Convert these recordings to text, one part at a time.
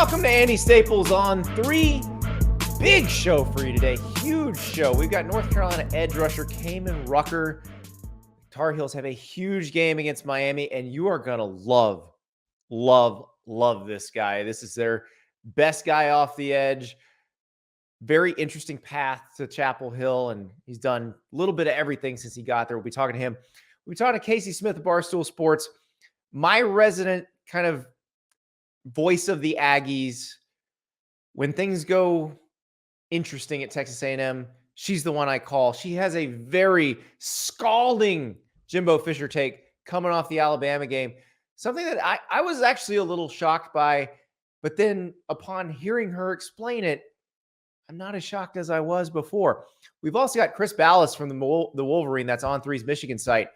Welcome to Andy Staples On3. Big show for you today. Huge show. We've got North Carolina edge rusher Kaimon Rucker. Tar Heels have a huge game against Miami, and you are going to love this guy. This is their best guy off the edge. Very interesting path to Chapel Hill, and he's done a little bit of everything since he got there. We'll be talking to him. We'll be talking to Kayce Smith of Barstool Sports, my resident kind of voice of the Aggies. When things go interesting at Texas A&M, she's the one I call. She has a very scalding Jimbo Fisher take coming off the Alabama game. Something that I was actually a little shocked by, but then upon hearing her explain it, I'm not as shocked as I was before. We've also got Chris Balas from the Wolverine, that's On3's Michigan site.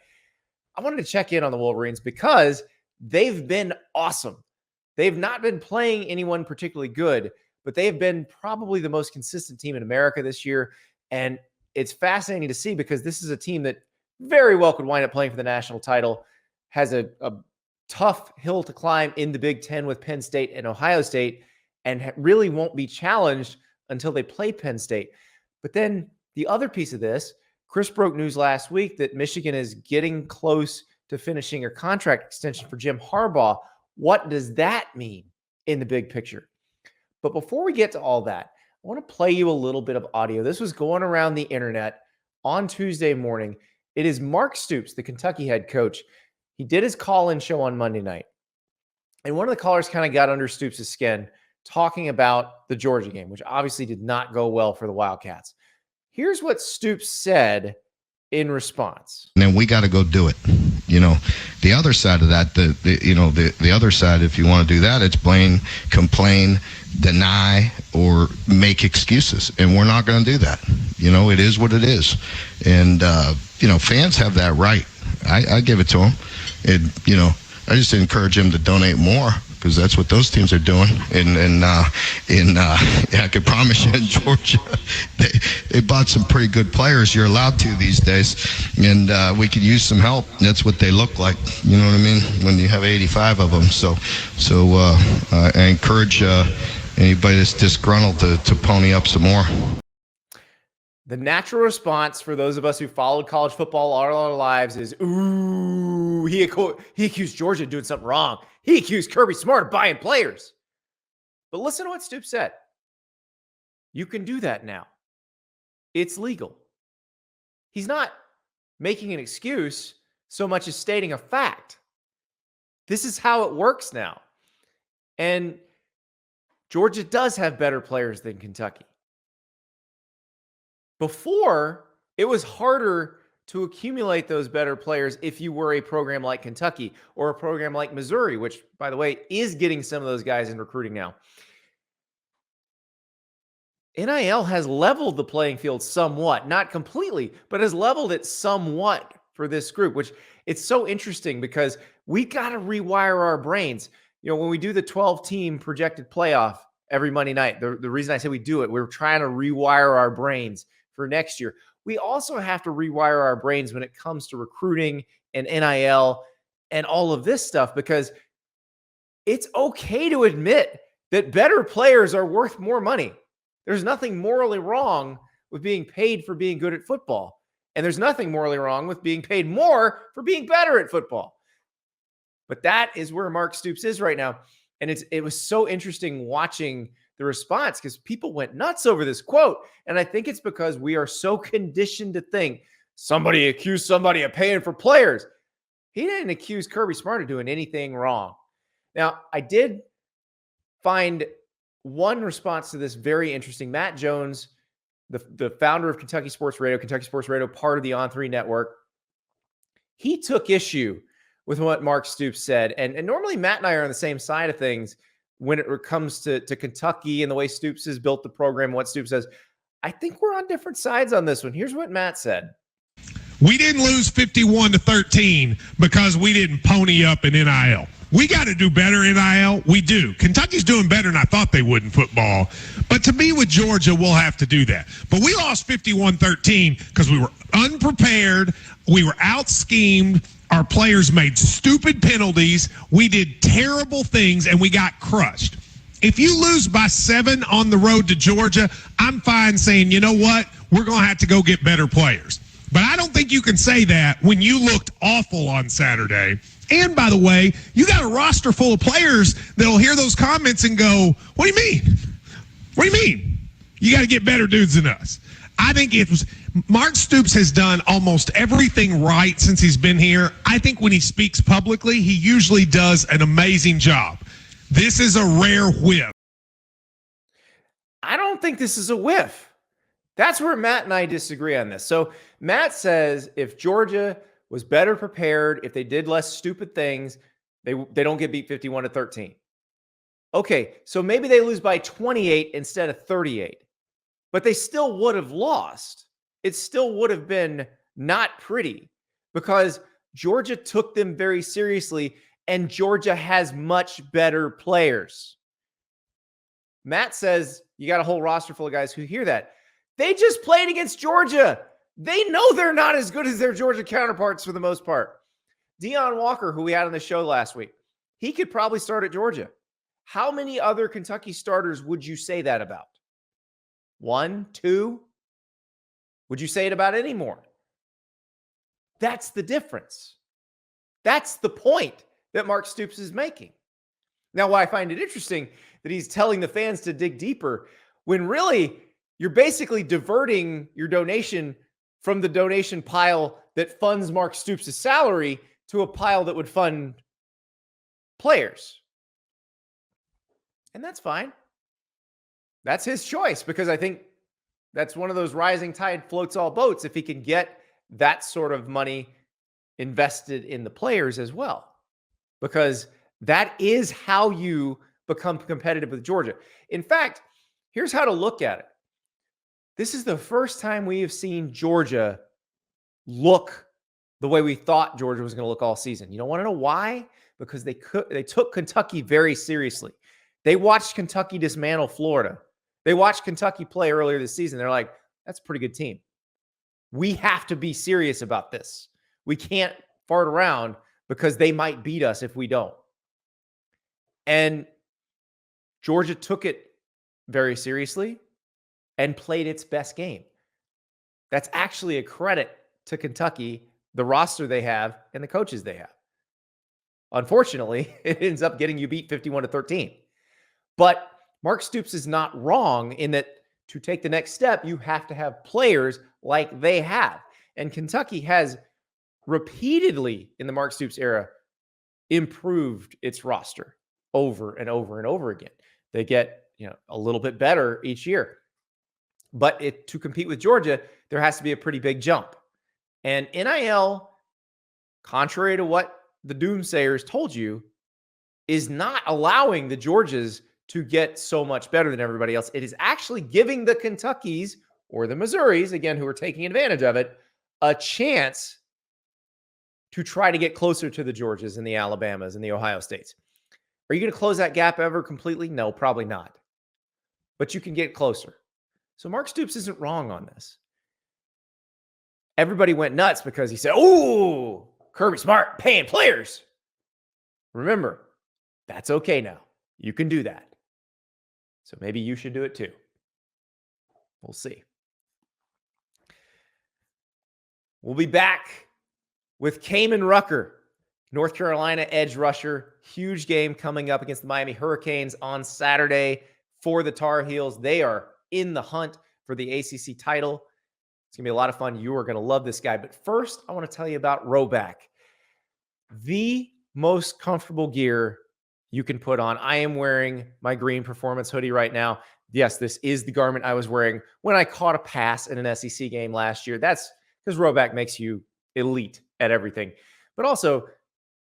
I wanted to check in on the Wolverines because they've been awesome. They've not been playing anyone particularly good, but they have been probably the most consistent team in America this year. And it's fascinating to see because this is a team that very well could wind up playing for the national title, has a tough hill to climb in the Big Ten with Penn State and Ohio State, and really won't be challenged until they play Penn State. But then the other piece of this, Chris broke news last week that Michigan is getting close to finishing a contract extension for Jim Harbaugh. What does that mean in the big picture? But before we get to all that, I want to play you a little bit of audio. This was going around the internet on Tuesday morning. It is Mark Stoops, the Kentucky head coach. He did his call-in show on Monday night. And one of the callers kind of got under Stoops' skin talking about the Georgia game, which obviously did not go well for the Wildcats. Here's what Stoops said in response. And then we got to go do it. You know, the other side of that, the other side, if you want to do that, it's blame, complain, deny, or make excuses. And we're not going to do that. You know, it is what it is. And, fans have that right. I give it to them. And, I just encourage them to donate more, because that's what those teams are doing. I can promise you in Georgia, they bought some pretty good players. You're allowed to these days, and we could use some help. That's what they look like. You know what I mean? When you have 85 of them. So I encourage anybody that's disgruntled to pony up some more. The natural response for those of us who followed college football all our lives is, ooh, he accused Georgia of doing something wrong. He accused Kirby Smart of buying players. But listen to what Stoops said. You can do that now. It's legal. He's not making an excuse so much as stating a fact. This is how it works now. And Georgia does have better players than Kentucky. Before, it was harder to accumulate those better players if you were a program like Kentucky or a program like Missouri, which, by the way, is getting some of those guys in recruiting now. NIL has leveled the playing field somewhat, not completely, but has leveled it somewhat for this group, which it's so interesting because we got to rewire our brains. When we do the 12-team projected playoff every Monday night, the reason I say we do it, we're trying to rewire our brains for next year. We also have to rewire our brains when it comes to recruiting and NIL and all of this stuff, because it's okay to admit that better players are worth more money. There's nothing morally wrong with being paid for being good at football. And there's nothing morally wrong with being paid more for being better at football. But that is where Mark Stoops is right now. And it was so interesting watching the response because people went nuts over this quote. And I think it's because we are so conditioned to think somebody accused somebody of paying for players. He didn't accuse Kirby Smart of doing anything wrong. Now, I did find one response to this very interesting. Matt Jones, the founder of Kentucky Sports Radio, part of the On3 network, he took issue with what Mark Stoops said. And normally Matt and I are on the same side of things when it comes to Kentucky and the way Stoops has built the program, what Stoops says. I think we're on different sides on this one. Here's what Matt said. We didn't lose 51-13 because we didn't pony up in NIL. We got to do better in NIL. We do. Kentucky's doing better than I thought they would in football. But to be with Georgia, we'll have to do that. But we lost 51-13 because we were unprepared. We were out-schemed. Our players made stupid penalties. We did terrible things, and we got crushed. If you lose by 7 on the road to Georgia, I'm fine saying, you know what? We're going to have to go get better players. But I don't think you can say that when you looked awful on Saturday. And by the way, you got a roster full of players that'll hear those comments and go, what do you mean? What do you mean? You got to get better dudes than us. I think it was Mark Stoops has done almost everything right since he's been here. I think when he speaks publicly, he usually does an amazing job. This is a rare whiff. I don't think this is a whiff. That's where Matt and I disagree on this. So Matt says if Georgia was better prepared, if they did less stupid things, they don't get beat 51-13. Okay, so maybe they lose by 28 instead of 38. But they still would have lost. It still would have been not pretty because Georgia took them very seriously and Georgia has much better players. Matt says you got a whole roster full of guys who hear that. They just played against Georgia. They know they're not as good as their Georgia counterparts for the most part. Deion Walker, who we had on the show last week, he could probably start at Georgia. How many other Kentucky starters would you say that about? 1, 2? Would you say it about any more? That's the difference. That's the point that Mark Stoops is making. Now, why I find it interesting that he's telling the fans to dig deeper when really you're basically diverting your donation from the donation pile that funds Mark Stoops' salary to a pile that would fund players. And that's fine. That's his choice because I think that's one of those rising tide floats all boats if he can get that sort of money invested in the players as well. Because that is how you become competitive with Georgia. In fact, here's how to look at it. This is the first time we have seen Georgia look the way we thought Georgia was going to look all season. You don't want to know why? Because they took Kentucky very seriously. They watched Kentucky dismantle Florida. They watched Kentucky play earlier this season. They're like, that's a pretty good team. We have to be serious about this. We can't fart around because they might beat us if we don't. And Georgia took it very seriously and played its best game. That's actually a credit to Kentucky, the roster they have, and the coaches they have. Unfortunately, it ends up getting you beat 51-13. But Mark Stoops is not wrong in that to take the next step, you have to have players like they have. And Kentucky has repeatedly in the Mark Stoops era improved its roster over and over and over again. They get, a little bit better each year. But to compete with Georgia, there has to be a pretty big jump. And NIL, contrary to what the doomsayers told you, is not allowing the Georgias to get so much better than everybody else. It is actually giving the Kentuckys or the Missouris, again, who are taking advantage of it, a chance to try to get closer to the Georgias and the Alabamas and the Ohio States. Are you going to close that gap ever completely? No, probably not. But you can get closer. So Mark Stoops isn't wrong on this. Everybody went nuts because he said, "Ooh, Kirby Smart paying players." Remember, that's okay now. You can do that. So maybe you should do it too. We'll see. We'll be back with Kaimon Rucker, North Carolina edge rusher. Huge game coming up against the Miami Hurricanes on Saturday for the Tar Heels. They are in the hunt for the ACC title. It's going to be a lot of fun. You are going to love this guy. But first, I want to tell you about Rhoback, the most comfortable gear you can put on. I am wearing my green performance hoodie right now. Yes, this is the garment I was wearing when I caught a pass in an SEC game last year. That's because Rhoback makes you elite at everything. But also,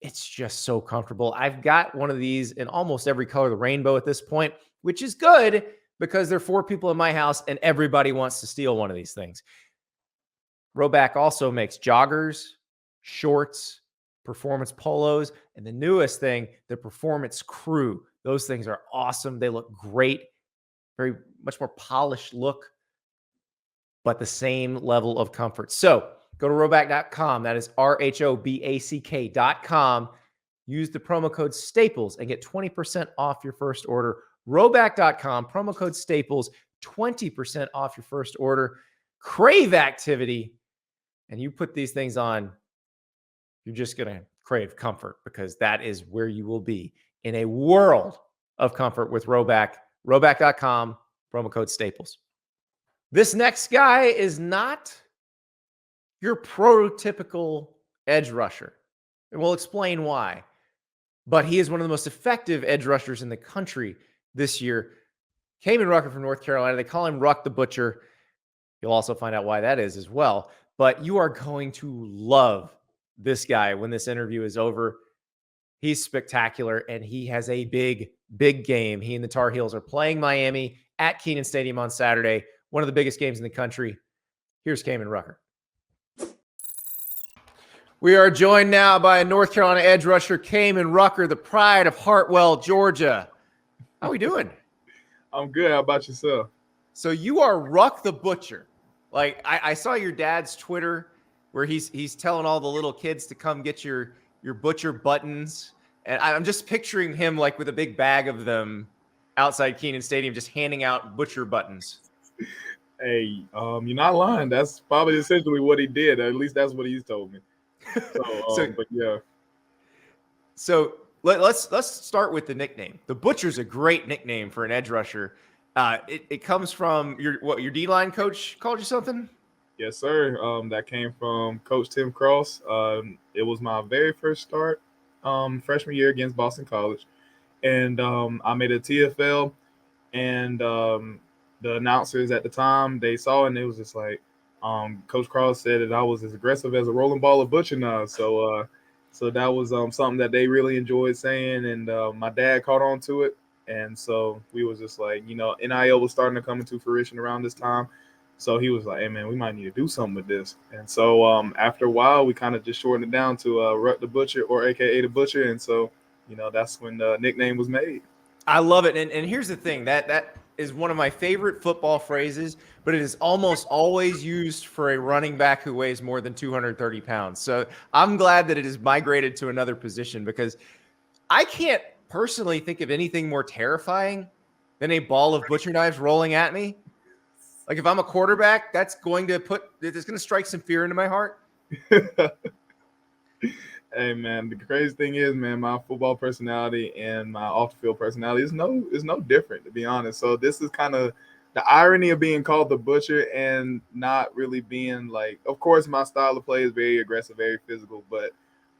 it's just so comfortable. I've got one of these in almost every color of the rainbow at this point, which is good because there are 4 people in my house and everybody wants to steal one of these things. Rhoback also makes joggers, shorts, performance polos, and the newest thing, the Performance Crew. Those things are awesome. They look great. Very much more polished look, but the same level of comfort. So go to Rhoback.com. That is RHOBACK.com. Use the promo code STAPLES and get 20% off your first order Rhoback.com, promo code Staples, 20% off your first order. Crave activity. And you put these things on, you're just going to crave comfort because that is where you will be in a world of comfort with Rhoback. Rhoback.com, promo code Staples. This next guy is not your prototypical edge rusher. And we'll explain why. But he is one of the most effective edge rushers in the country this year. Kaimon Rucker from North Carolina. They call him Ruck the Butcher. You'll also find out why that is as well. But you are going to love this guy when this interview is over. He's spectacular, and he has a big, big game. He and the Tar Heels are playing Miami at Kenan Stadium on Saturday, one of the biggest games in the country. Here's Kaimon Rucker. We are joined now by a North Carolina edge rusher, Kaimon Rucker, the pride of Hartwell, Georgia. How we doing? I'm good. How about yourself? So you are Ruck the Butcher. Like I saw your dad's Twitter where he's telling all the little kids to come get your butcher buttons. And I'm just picturing him like with a big bag of them outside Kenan Stadium, just handing out butcher buttons. Hey, you're not lying. That's probably essentially what he did. At least that's what he's told me. But yeah. So let's start with the nickname. The Butcher's a great nickname for an edge rusher. It comes from your D-line coach called you something? Yes, sir. That came from Coach Tim Cross. It was my very first start freshman year against Boston College. And I made a TFL, and the announcers at the time, they saw it, and it was just like, Coach Cross said that I was as aggressive as a rolling ball of butcher now. So that was something that they really enjoyed saying, and my dad caught on to it. And so we was just like, NIL was starting to come into fruition around this time. So he was like, hey, man, we might need to do something with this. And so after a while, we kind of just shortened it down to Ruck the Butcher, or AKA the Butcher. And so, that's when the nickname was made. I love it. And here's the thing, that is one of my favorite football phrases, but it is almost always used for a running back who weighs more than 230 pounds. So I'm glad that it has migrated to another position, because I can't personally think of anything more terrifying than a ball of butcher knives rolling at me. Like if I'm a quarterback, it's going to strike some fear into my heart. Hey, man, the crazy thing is, man, my football personality and my off-the-field personality is no different, to be honest. So this is kind of the irony of being called the Butcher and not really being like, of course, my style of play is very aggressive, very physical, but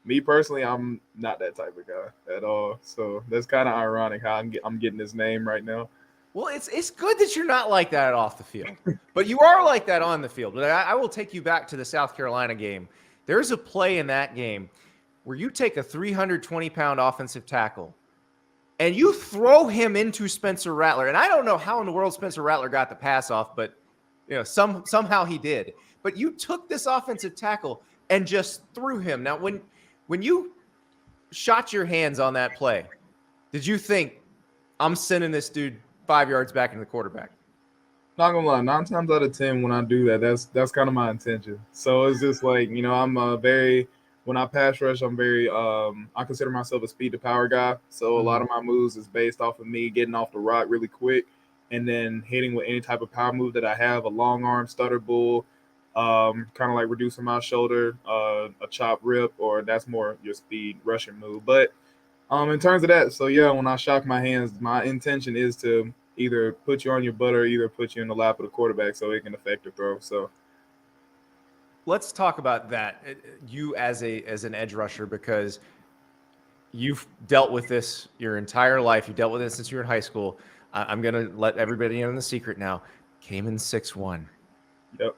me personally, I'm not that type of guy at all. So that's kind of ironic how I'm getting this name right now. Well, it's good that you're not like that off the field, but you are like that on the field. But I will take you back to the South Carolina game. There's a play in that game where you take a 320-pound offensive tackle and you throw him into Spencer Rattler. And I don't know how in the world Spencer Rattler got the pass off, but somehow he did. But you took this offensive tackle and just threw him. Now, when you shot your hands on that play, did you think, I'm sending this dude 5 yards back into the quarterback? Not gonna lie, 9 times out of 10 when I do that, that's kind of my intention. So it's just like, when I pass rush, I'm very I consider myself a speed to power guy. So a lot of my moves is based off of me getting off the rock really quick and then hitting with any type of power move that I have, a long arm, stutter bull, kind of like reducing my shoulder, a chop rip, or that's more your speed rushing move. But in terms of that, so yeah, when I shock my hands, my intention is to either put you on your butt or either put you in the lap of the quarterback so it can affect the throw. So let's talk about that. You as an edge rusher, because you've dealt with this your entire life. You've dealt with it since you were in high school. I'm going to let everybody in on the secret now. Kaimon's 6'1". Yep.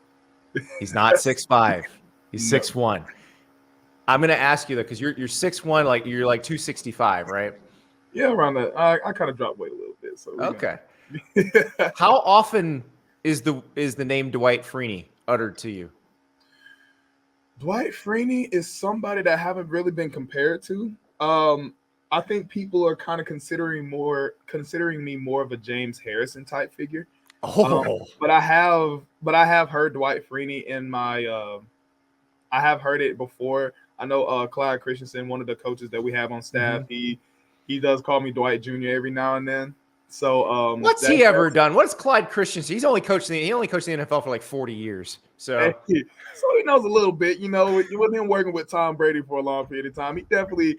He's not 6'5". He's 6'1". I'm going to ask you though, because you're 6'1", like you're like 265, right? Yeah, around that. I kind of dropped weight a little bit. So okay. How often is the name Dwight Freeney uttered to you? Dwight Freeney is somebody that I haven't really been compared to. I think people are kind of considering me more of a James Harrison type figure. But I have heard Dwight Freeney in my. I have heard it before. I know Clyde Christensen, one of the coaches that we have on staff. He does call me Dwight Jr. every now and then. So what's he ever done? What's Clyde Christensen? He only coached the NFL for like 40 years. So he knows a little bit. You know, with him working with Tom Brady for a long period of time, he definitely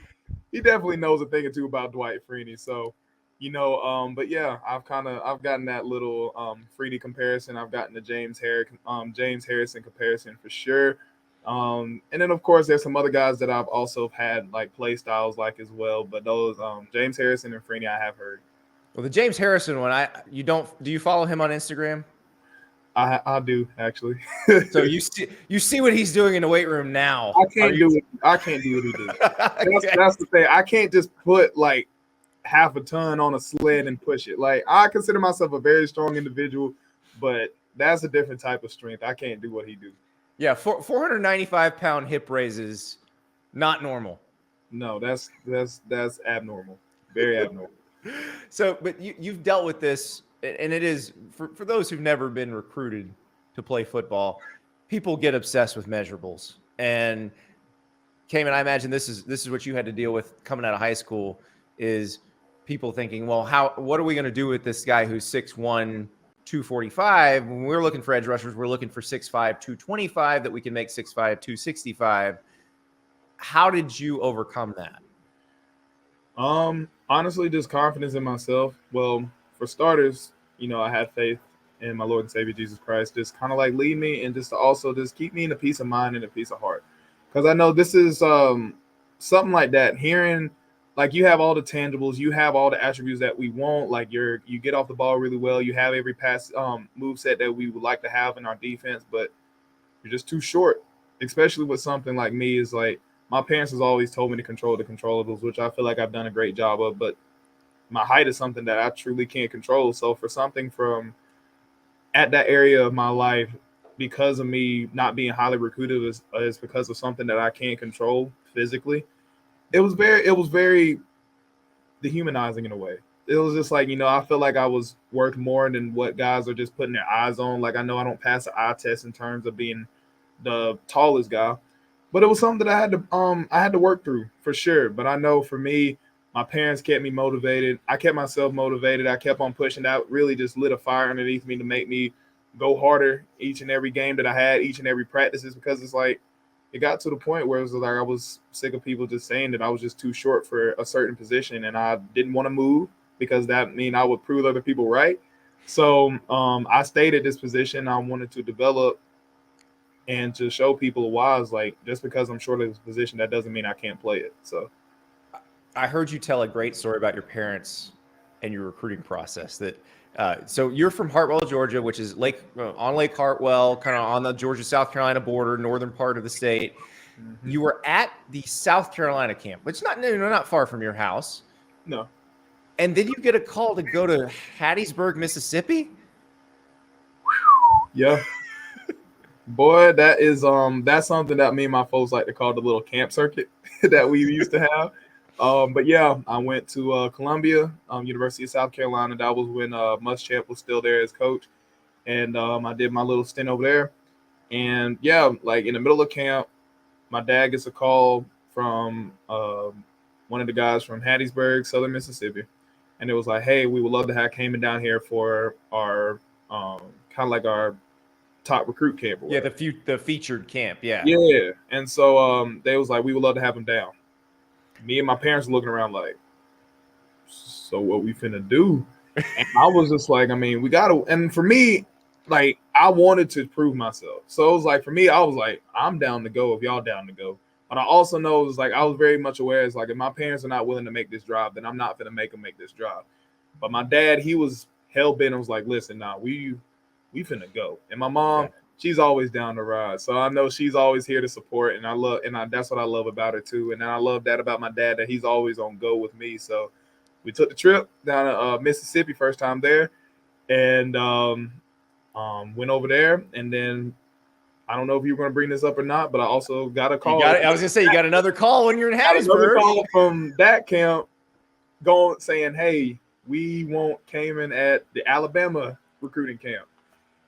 knows a thing or two about Dwight Freeney. So, you know, but yeah, I've gotten that little Freeney comparison. I've gotten the James Harrison comparison for sure. And then of course there's some other guys that I've also had like play styles like as well. But those James Harrison and Freeney I have heard. Well, the James Harrison one, do you follow him on Instagram? I do actually. So you see what he's doing in the weight room now. I can't do what he did. That's the thing. I can't just put like half a ton on a sled and push it. Like I consider myself a very strong individual, but that's a different type of strength. I can't do what he do. Yeah, 495-pound hip raises, not normal. No, that's abnormal. Very abnormal. So, but you've dealt with this, and it is for those who've never been recruited to play football, people get obsessed with measurables. And Kaimon, I imagine this is what you had to deal with coming out of high school, is people thinking, well, what are we going to do with this guy who's 6'1", 245? When we're looking for edge rushers, we're looking for 6'5", 225 that we can make 6'5", 265. How did you overcome that? Honestly, just confidence in myself. Well, for starters, you know, I had faith in my Lord and Savior Jesus Christ, just kind of like lead me and just to also just keep me in a peace of mind and a peace of heart. Because I know this is something like that. Hearing like you have all the tangibles, you have all the attributes that we want. Like you get off the ball really well. You have every pass move set that we would like to have in our defense, but you're just too short. Especially with something like me, is like my parents has always told me to control the controllables, which I feel like I've done a great job of. But my height is something that I truly can't control. So for something from at that area of my life, because of me not being highly recruited, is because of something that I can't control physically. It was very dehumanizing in a way. It was just like, you know, I feel like I was worth more than what guys are just putting their eyes on. Like I know I don't pass the eye test in terms of being the tallest guy, but it was something that I had to work through for sure. But I know for me, my parents kept me motivated. I kept myself motivated. I kept on pushing. That really just lit a fire underneath me to make me go harder each and every game that I had, each and every practices, because it's like it got to the point where it was like I was sick of people just saying that I was just too short for a certain position, and I didn't want to move because that mean I would prove other people right. So I stayed at this position. I wanted to develop and to show people why it's like just because I'm short of this position, that doesn't mean I can't play it. So I heard you tell a great story about your parents and your recruiting process. That so you're from Hartwell, Georgia, which is on Lake Hartwell, kind of on the Georgia-South Carolina border, northern part of the state. Mm-hmm. You were at the South Carolina camp, which is not far from your house. No. And then you get a call to go to Hattiesburg, Mississippi? Yeah. Boy, that is that's something that me and my folks like to call the little camp circuit that we used to have. But yeah, I went to Columbia, University of South Carolina. That was when Muschamp was still there as coach, and I did my little stint over there. And yeah, like in the middle of camp, my dad gets a call from one of the guys from Hattiesburg, Southern Mississippi, and it was like, "Hey, we would love to have Kaimon down here for our kind of like our top recruit camp." Yeah, the featured camp. Yeah. Yeah, and so they was like, "We would love to have him down." Me and my parents were looking around like, so what we finna do? And I was just like, I mean, we gotta. And for me, like, I wanted to prove myself. So it was like, for me, I was like, I'm down to go if y'all down to go. But I also know it was like, I was very much aware. It's like, if my parents are not willing to make this drive, then I'm not gonna make them make this drive. But my dad, he was hell bent. I was like, listen, nah, we finna go. And my mom, she's always down to ride. So I know she's always here to support, and that's what I love about her too. And I love that about my dad, that he's always on go with me. So we took the trip down to Mississippi, first time there, and went over there. And then I don't know if you were going to bring this up or not, but I also got a call. I was going to say, you got another call when you're in Hattiesburg. Another call from that camp saying, hey, we want Kaimon at the Alabama recruiting camp.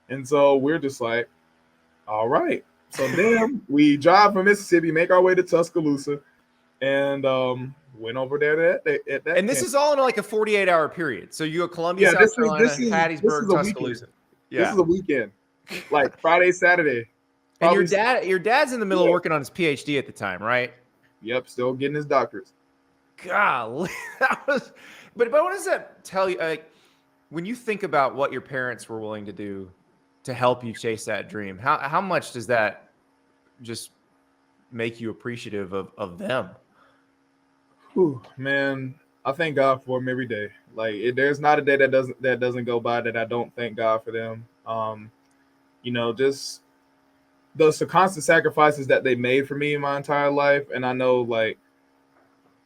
And so we're just like, all right. So then we drive from Mississippi, make our way to Tuscaloosa. And went over there at that. And this camp. is all in like a 48-hour period. So you go Columbia, Yeah, South Carolina, Hattiesburg, a Tuscaloosa. weekend. Yeah. This is a weekend, like Friday, Saturday. And Probably your dad's in the middle of working on his PhD at the time, right? Yep, still getting his doctorates. Golly, that was. But what does that tell you? Like, when you think about what your parents were willing to do to help you chase that dream, how much does that just make you appreciative of them? Whew, man, I thank God for them every day. Like, there's not a day that doesn't go by that I don't thank God for them. Just the constant sacrifices that they made for me in my entire life, and I know, like,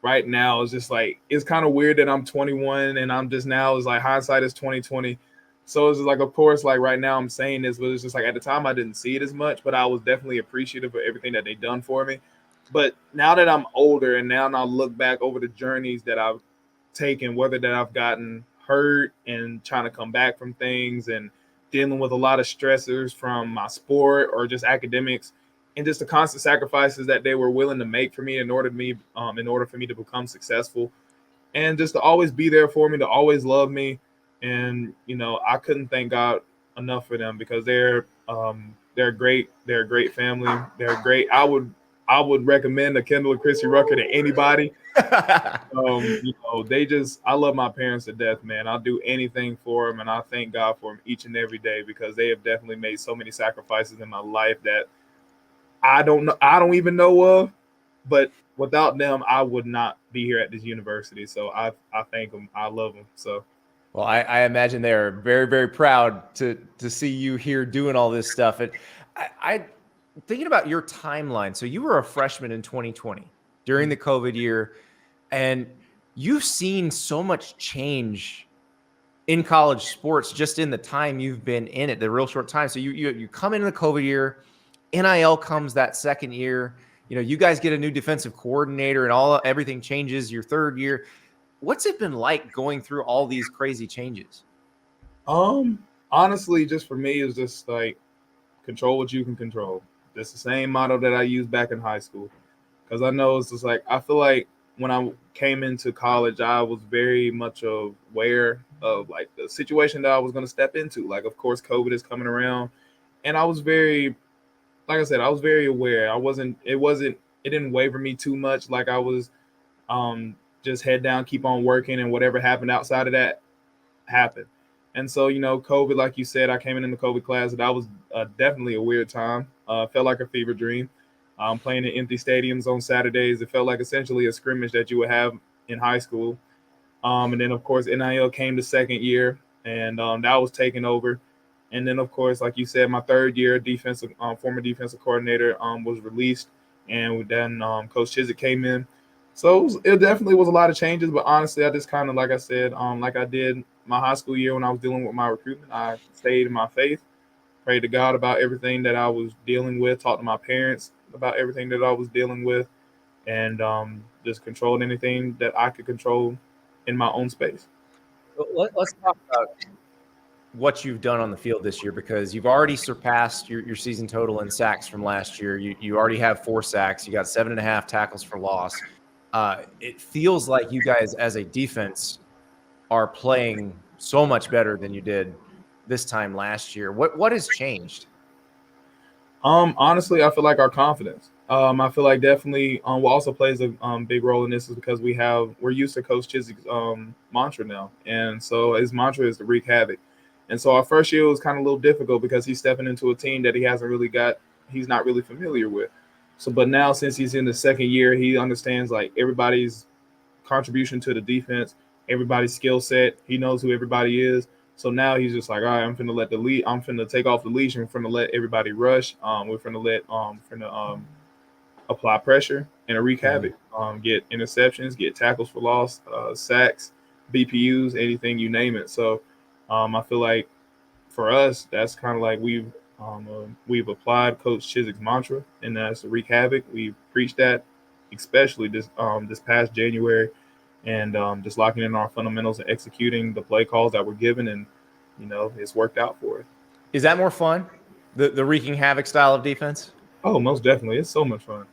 right now it's just like it's kind of weird that I'm 21 and I'm just now is like hindsight is 2020. So it's just like, of course, like right now I'm saying this, but it's just like at the time I didn't see it as much, but I was definitely appreciative of everything that they done for me. But now that I'm older and now I look back over the journeys that I've taken, whether that I've gotten hurt and trying to come back from things and dealing with a lot of stressors from my sport or just academics, and just the constant sacrifices that they were willing to make for me in order for me to become successful, and just to always be there for me, to always love me. And I couldn't thank God enough for them, because they're great. They're a great family. They're great. I would recommend a Kendall and Chrissy Rucker to anybody. I love my parents to death, man. I'll do anything for them, and I thank God for them each and every day, because they have definitely made so many sacrifices in my life that I don't even know of, but without them, I would not be here at this university. So I thank them. I love them. So, well, I imagine they are very, very proud to see you here doing all this stuff. And I thinking about your timeline. So you were a freshman in 2020 during the COVID year, and you've seen so much change in college sports just in the time you've been in it, the real short time. So you come into the COVID year. NIL comes that second year. You guys get a new defensive coordinator and everything changes your third year. What's it been like going through all these crazy changes? Honestly, just for me, it's just like control what you can control. That's the same motto that I used back in high school, because I know it's just like, I feel like when I came into college, I was very much aware of like the situation that I was going to step into. Like, of course, COVID is coming around, and I was like I said, I was very aware. It didn't waver me too much. Like, I was just head down, keep on working, and whatever happened outside of that happened. And so, COVID, like you said, I came in the COVID class, and that was definitely a weird time. Felt like a fever dream. Playing in empty stadiums on Saturdays. It felt like essentially a scrimmage that you would have in high school. And then, of course, NIL came the second year, and that was taken over. And then, of course, like you said, my third year, former defensive coordinator was released, and then Coach Chiswick came in. So it definitely was a lot of changes. But honestly, I just kind of, like I said, like I did my high school year when I was dealing with my recruitment, I stayed in my faith, prayed to God about everything that I was dealing with, talked to my parents about everything that I was dealing with, and just controlled anything that I could control in my own space. Let's talk about what you've done on the field this year, because you've already surpassed your season total in sacks from last year. You already have 4 sacks. You got 7.5 tackles for loss. It feels like you guys as a defense are playing so much better than you did this time last year. What has changed? Honestly, I feel like our confidence. I feel like definitely what also plays a big role in this is because we're used to Coach Chiswick's mantra now, and so his mantra is to wreak havoc. And so our first year was kind of a little difficult because he's stepping into a team that he's not really familiar with. So, but now since he's in the second year, he understands like everybody's contribution to the defense, everybody's skill set. He knows who everybody is. So now he's just like, all right, I'm finna take off the leash and we're finna let everybody rush. We're finna apply pressure and wreak havoc. Get interceptions, get tackles for loss, sacks, BPUs, anything you name it. So I feel like for us, that's kind of like we've applied Coach Chiswick's mantra, and that's to wreak havoc. We've preached that, especially this past January, and just locking in our fundamentals and executing the play calls that were given, and it's worked out for us. Is that more fun, the wreaking havoc style of defense? Oh, most definitely. It's so much fun.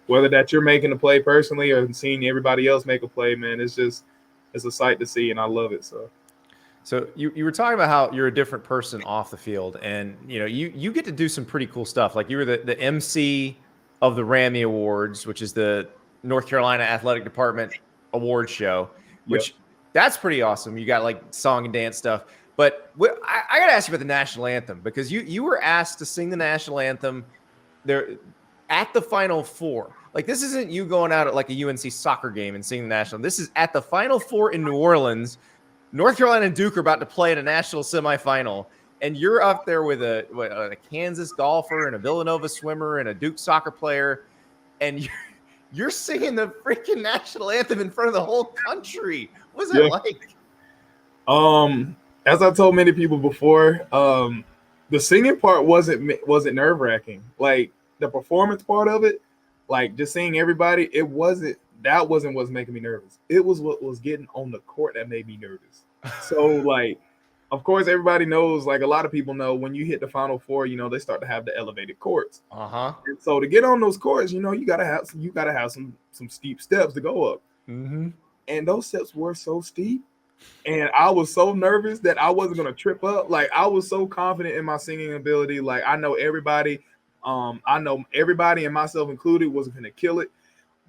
whether that you're making a play personally or seeing everybody else make a play, man, it's a sight to see, and I love it. So you were talking about how you're a different person off the field, and you get to do some pretty cool stuff. Like you were the MC of the Rammy Awards, which is the North Carolina Athletic Department award show, which that's pretty awesome. You got like song and dance stuff. But I got to ask you about the national anthem, because you were asked to sing the national anthem there at the Final Four. Like, this isn't you going out at like a UNC soccer game and singing the national. This is at the Final Four in New Orleans. North Carolina and Duke are about to play in a national semifinal, and you're up there with a Kansas golfer and a Villanova swimmer and a Duke soccer player, and you're singing the freaking national anthem in front of the whole country. What was that like? As I told many people before, the singing part wasn't nerve-wracking. Like, the performance part of it, like just seeing everybody, that wasn't what's making me nervous. It was what was getting on the court that made me nervous. So, like, of course, everybody knows, like a lot of people know, when you hit the Final Four, they start to have the elevated courts. Uh-huh. And so to get on those courts, you gotta have some steep steps to go up. Mm-hmm. And those steps were so steep. And I was so nervous that I wasn't gonna trip up. Like, I was so confident in my singing ability. Like, I know everybody and myself included wasn't gonna kill it.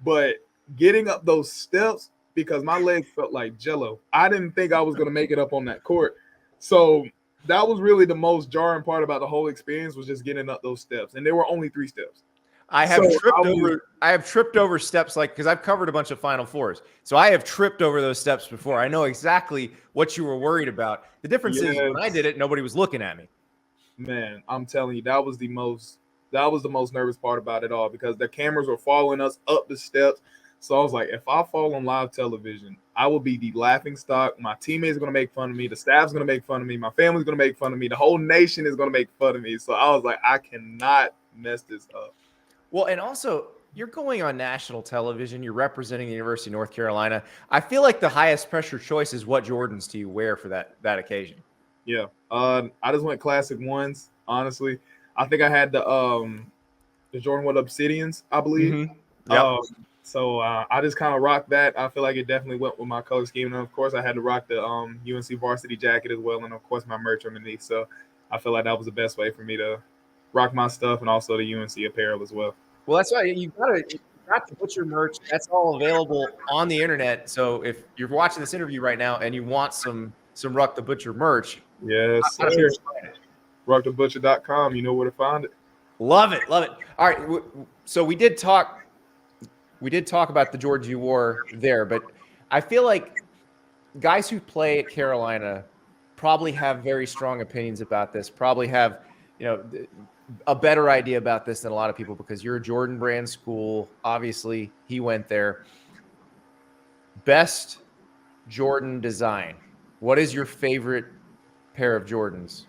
But getting up those steps, because my legs felt like jello, I didn't think I was gonna make it up on that court. So that was really the most jarring part about the whole experience, was just getting up those steps. And there were only 3 steps. I have tripped over steps, like, because I've covered a bunch of Final Fours. So I have tripped over those steps before. I know exactly what you were worried about. The difference is, when I did it, nobody was looking at me. Man, I'm telling you, that was the most nervous part about it all, because the cameras were following us up the steps. So I was like, if I fall on live television, I will be the laughing stock. My teammates are going to make fun of me. The staff's going to make fun of me. My family's going to make fun of me. The whole nation is going to make fun of me. So I was like, I cannot mess this up. Well, and also, you're going on national television. You're representing the University of North Carolina. I feel like the highest pressure choice is, what Jordans do you wear for that occasion? Yeah. I just went classic ones, honestly. I think I had the Jordan 1 Obsidians, I believe. Mm-hmm. Yep. So I just kind of rocked that. I feel like it definitely went with my color scheme. And, of course, I had to rock the UNC varsity jacket as well, and, of course, my merch underneath. So I feel like that was the best way for me to rock my stuff, and also the UNC apparel as well. Well, that's right. You got to put your merch. That's all available on the internet. So if you're watching this interview right now and you want some Ruck the Butcher merch, yes, sir. RuckTheButcher.com. You know where to find it. Love it. All right. So we did talk about the Georgia you wore there, but I feel like guys who play at Carolina probably have very strong opinions about this, probably have, a better idea about this than a lot of people, because you're a Jordan brand school. Obviously, he went there. Best Jordan design. What is your favorite pair of Jordans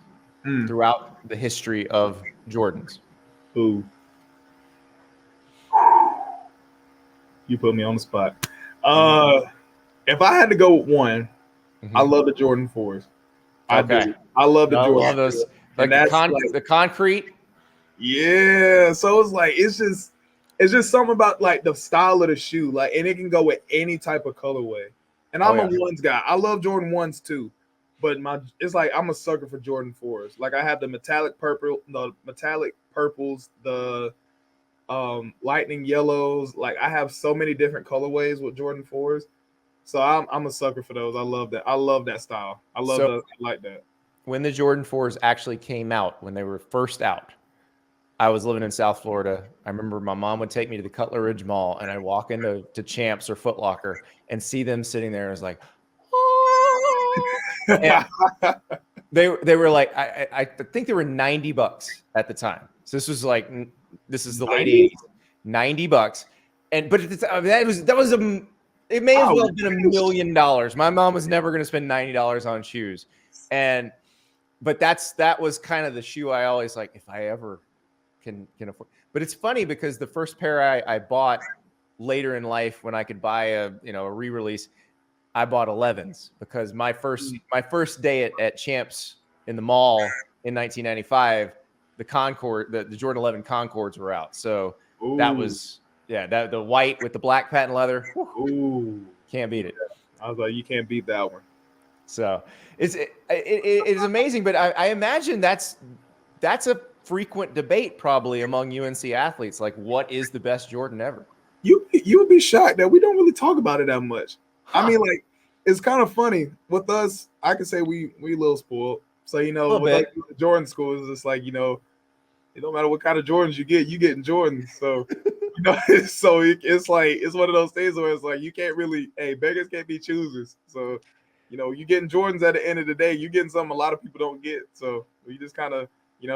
throughout the history of Jordans? Ooh. You put me on the spot. If I had to go with one, I love the Jordan 4s. I do. I love the Jordan. I love those. Like the concrete. Yeah. So it's just something about like the style of the shoe, like, and it can go with any type of colorway. And I'm a ones guy. I love Jordan 1s too, but it's like I'm a sucker for Jordan 4s. Like, I have the metallic purples, the lightning yellows. Like, I have so many different colorways with Jordan 4s. So I'm a sucker for those. I love that. I love that style. I like that. When the Jordan 4s actually came out, when they were first out, I was living in South Florida. I remember my mom would take me to the Cutler Ridge Mall, and I'd walk into Champs or Foot Locker and see them sitting there. And I was like, oh. They were like, I think they were $90 at the time. So this is the late 80s, $90. It may as well have been $1 million. My mom was never going to spend $90 on shoes. But that was kind of the shoe I always like, if I ever can afford. But it's funny, because the first pair I bought later in life, when I could buy a re-release, I bought 11s, because my first day at Champs in the mall in 1995, the Jordan 11 Concords were out. So that was Yeah, the white with the black patent leather. Whew, Ooh, can't beat it. I was like, you can't beat that one. So it is amazing, but I imagine that's a frequent debate probably among UNC athletes. Like, what is the best Jordan ever? You would be shocked that we don't really talk about it that much. Huh. I mean, like, it's kind of funny with us. I can say we a little spoiled. So with like the Jordan schools, it's like it don't matter what kind of Jordans you getting Jordans. So so it's like it's one of those things where it's like you can't really, beggars can't be choosers. So you getting Jordans at the end of the day, you getting something a lot of people don't get. So you just kind of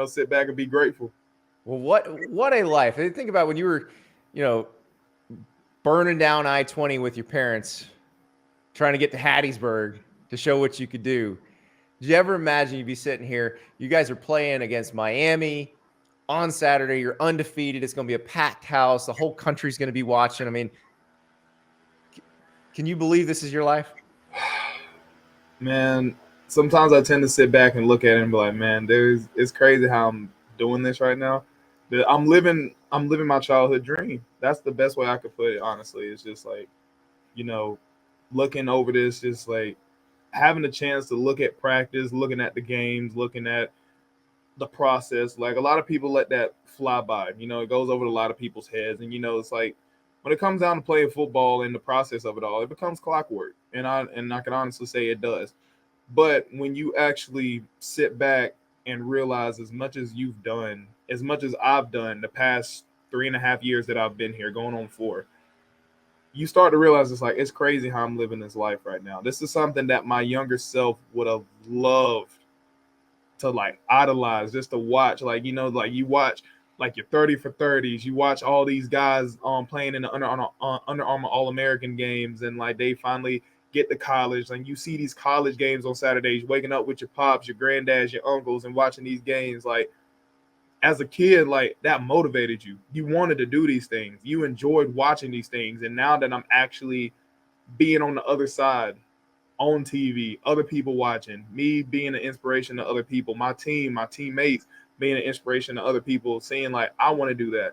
sit back and be grateful. Well, what a life! Think about when you were, burning down I-20 with your parents, trying to get to Hattiesburg to show what you could do. Did you ever imagine you'd be sitting here? You guys are playing against Miami on Saturday. You're undefeated. It's going to be a packed house. The whole country's going to be watching. I mean, can you believe this is your life? Man, sometimes I tend to sit back and look at it and be like, man, it's crazy how I'm doing this right now. I'm living my childhood dream. That's the best way I could put it, honestly. It's just like, looking over this, just like having a chance to look at practice, looking at the games, looking at the process. Like, a lot of people let that fly by. It goes over a lot of people's heads. And, it's like when it comes down to playing football and the process of it all, it becomes clockwork. And I can honestly say it does. But when you actually sit back and realize as much as you've done, as much as I've done the past 3.5 years that I've been here, going on 4, you start to realize it's crazy how I'm living this life right now. This is something that my younger self would have loved to like idolize, just to watch. Like, you watch like your 30 for 30s, you watch all these guys playing in the Under Armour All-American games, and like they finally get to college, and you see these college games on Saturdays, waking up with your pops, your granddads, your uncles, and watching these games. Like, as a kid, like, that motivated you. You wanted to do these things. You enjoyed watching these things. And now that I'm actually being on the other side, on TV, other people watching, me being an inspiration to other people, my team, my teammates being an inspiration to other people, saying like, I want to do that.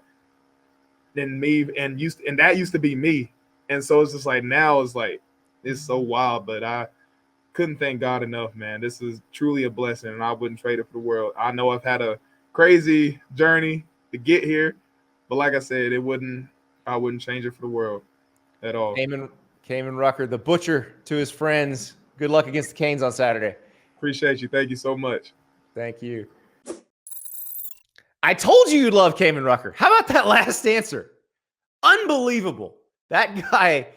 Then me, and that used to be me. And so it's just like, now it's like, it's so wild, but I couldn't thank God enough, man. This is truly a blessing, and I wouldn't trade it for the world. I know I've had a crazy journey to get here, but like I said, I wouldn't change it for the world at all. Kaimon Rucker, the butcher to his friends. Good luck against the Canes on Saturday. Appreciate you. Thank you so much. Thank you. I told you you'd love Kaimon Rucker. How about that last answer? Unbelievable. That guy,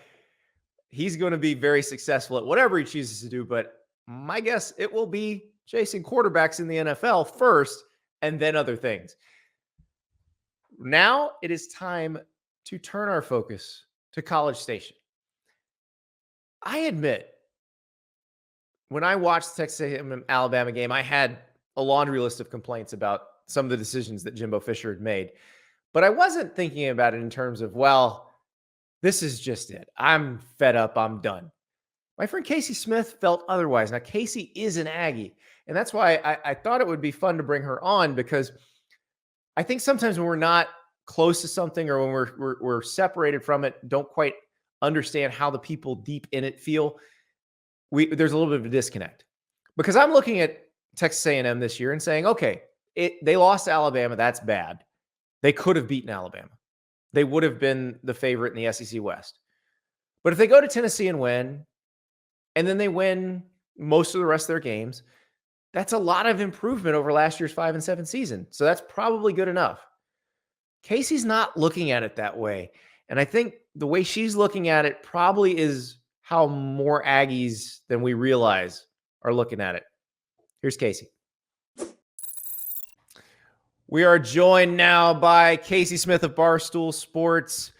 he's going to be very successful at whatever he chooses to do, but my guess, it will be chasing quarterbacks in the NFL first, and then other things. Now it is time to turn our focus to College Station. I admit, when I watched the Texas A&M Alabama game, I had a laundry list of complaints about some of the decisions that Jimbo Fisher had made. But I wasn't thinking about it in terms of, well, this is just it. I'm fed up. I'm done. My friend Kayce Smith felt otherwise. Now, Kayce is an Aggie. And that's why I thought it would be fun to bring her on, because I think sometimes when we're not close to something, or when we're separated from it, don't quite understand how the people deep in it feel, there's a little bit of a disconnect. Because I'm looking at Texas A&M this year and saying, okay, they lost to Alabama. That's bad. They could have beaten Alabama. They would have been the favorite in the SEC West. But if they go to Tennessee and win, and then they win most of the rest of their games, that's a lot of improvement over last year's 5-7 season. So that's probably good enough. Kayce's not looking at it that way. And I think the way she's looking at it probably is how more Aggies than we realize are looking at it. Here's Kayce. We are joined now by Kayce Smith of Barstool Sports.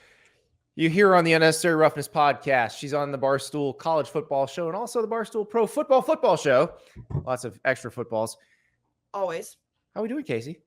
You hear her on the Unnecessary Roughness podcast. She's on the Barstool College Football Show and also the Barstool Pro Football Show. Lots of extra footballs. Always. How are we doing, Kayce?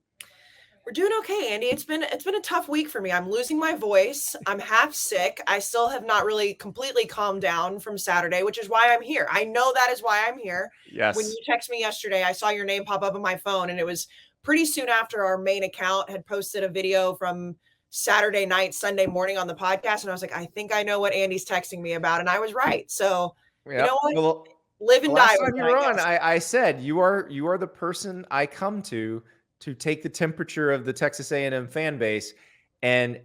We're doing okay, Andy. It's been a tough week for me. I'm losing my voice. I'm half sick. I still have not really completely calmed down from Saturday, which is why I'm here. I know that is why I'm here. Yes. When you texted me yesterday, I saw your name pop up on my phone, and it was pretty soon after our main account had posted a video from Saturday night, Sunday morning on the podcast. And I was like, I think I know what Andy's texting me about. And I was right. So you know what? Well, live and the last die. time you were on, I said you are the person I come to take the temperature of the Texas A&M fan base. And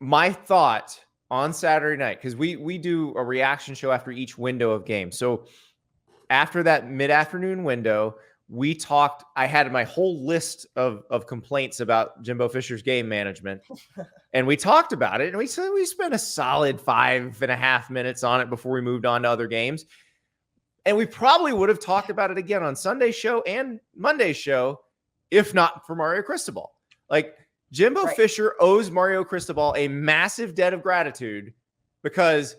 my thought on Saturday night, because we do a reaction show after each window of game. So after that mid-afternoon window, we talked. I had my whole list of complaints about Jimbo Fisher's game management, and we talked about it. And we spent a solid 5.5 minutes on it before we moved on to other games. And we probably would have talked about it again on Sunday's show and Monday's show, if not for Mario Cristobal. Like, Jimbo Fisher owes Mario Cristobal a massive debt of gratitude, because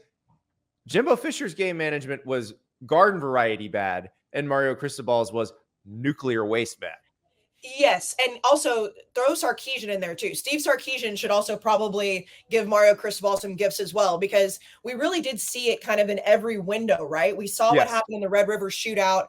Jimbo Fisher's game management was garden variety bad, and Mario Cristobal's was nuclear waste bad. Yes, and also throw Sarkisian in there too. Steve Sarkisian should also probably give Mario Cristobal some gifts as well, because we really did see it kind of in every window, right? We saw what happened in the Red River shootout,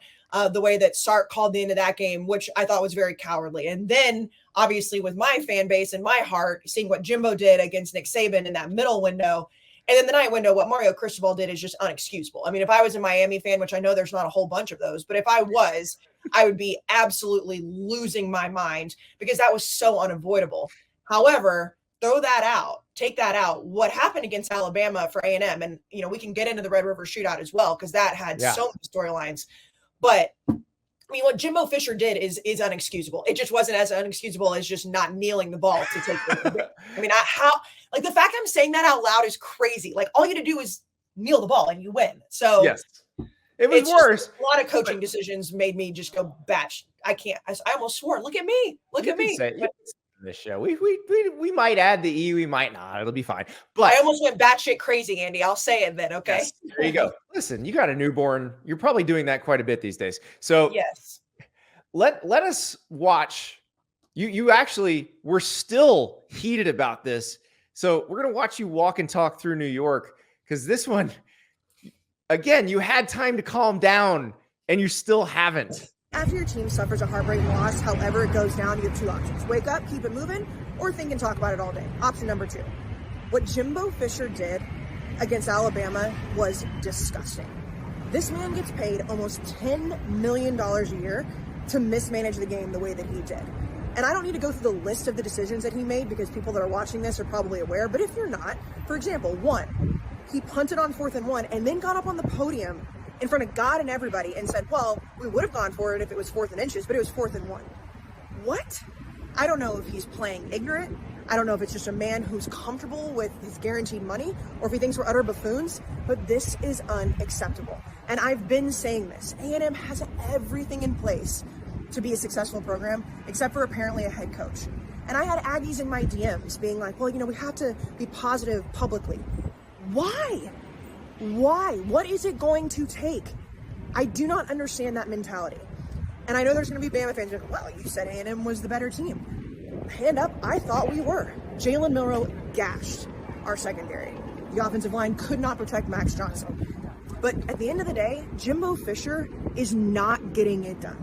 the way that Sark called the end of that game, which I thought was very cowardly. And then obviously with my fan base and my heart, seeing what Jimbo did against Nick Saban in that middle window, and then the night window, what Mario Cristobal did is just unexcusable. I mean, if I was a Miami fan, which I know there's not a whole bunch of those, but if I was, I would be absolutely losing my mind, because that was so unavoidable. However, throw that out, take that out. What happened against Alabama for A&M, and we can get into the Red River shootout as well, because that had so many storylines. But I mean, what Jimbo Fisher did is unexcusable. It just wasn't as unexcusable as just not kneeling the ball to take the I mean, like, the fact I'm saying that out loud is crazy. Like, all you had to do is kneel the ball and you win. So yes, it was worse. A lot of coaching decisions made me just go batch. I can't. I almost swore. Look at me. Look at me. This show, we might add the E, we might not. It'll be fine. But I almost went batshit crazy, Andy. I'll say it then. Okay. Yes, there you go. Listen, you got a newborn. You're probably doing that quite a bit these days. So yes, let us watch. You actually were still heated about this. So we're gonna watch you walk and talk through New York, because this one, again, you had time to calm down and you still haven't. After your team suffers a heartbreaking loss, however it goes down, you have two options. Wake up, keep it moving, or think and talk about it all day. Option number 2. What Jimbo Fisher did against Alabama was disgusting. This man gets paid almost $10 million a year to mismanage the game the way that he did. And I don't need to go through the list of the decisions that he made, because people that are watching this are probably aware. But if you're not, for example, 1, he punted on 4th and 1 and then got up on the podium in front of God and everybody and said, well, we would have gone for it if it was 4th and inches, but it was 4th and 1. What? I don't know if he's playing ignorant. I don't know if it's just a man who's comfortable with his guaranteed money, or if he thinks we're utter buffoons, but this is unacceptable. And I've been saying this. A&M has everything in place to be a successful program, except for apparently a head coach. And I had Aggies in my DMs being like, well, we have to be positive publicly. Why? Why? What is it going to take? I do not understand that mentality. And I know there's going to be Bama fans going, well, you said A&M was the better team. Hand up, I thought we were. Jalen Milroe gashed our secondary. The offensive line could not protect Max Johnson. But at the end of the day, Jimbo Fisher is not getting it done.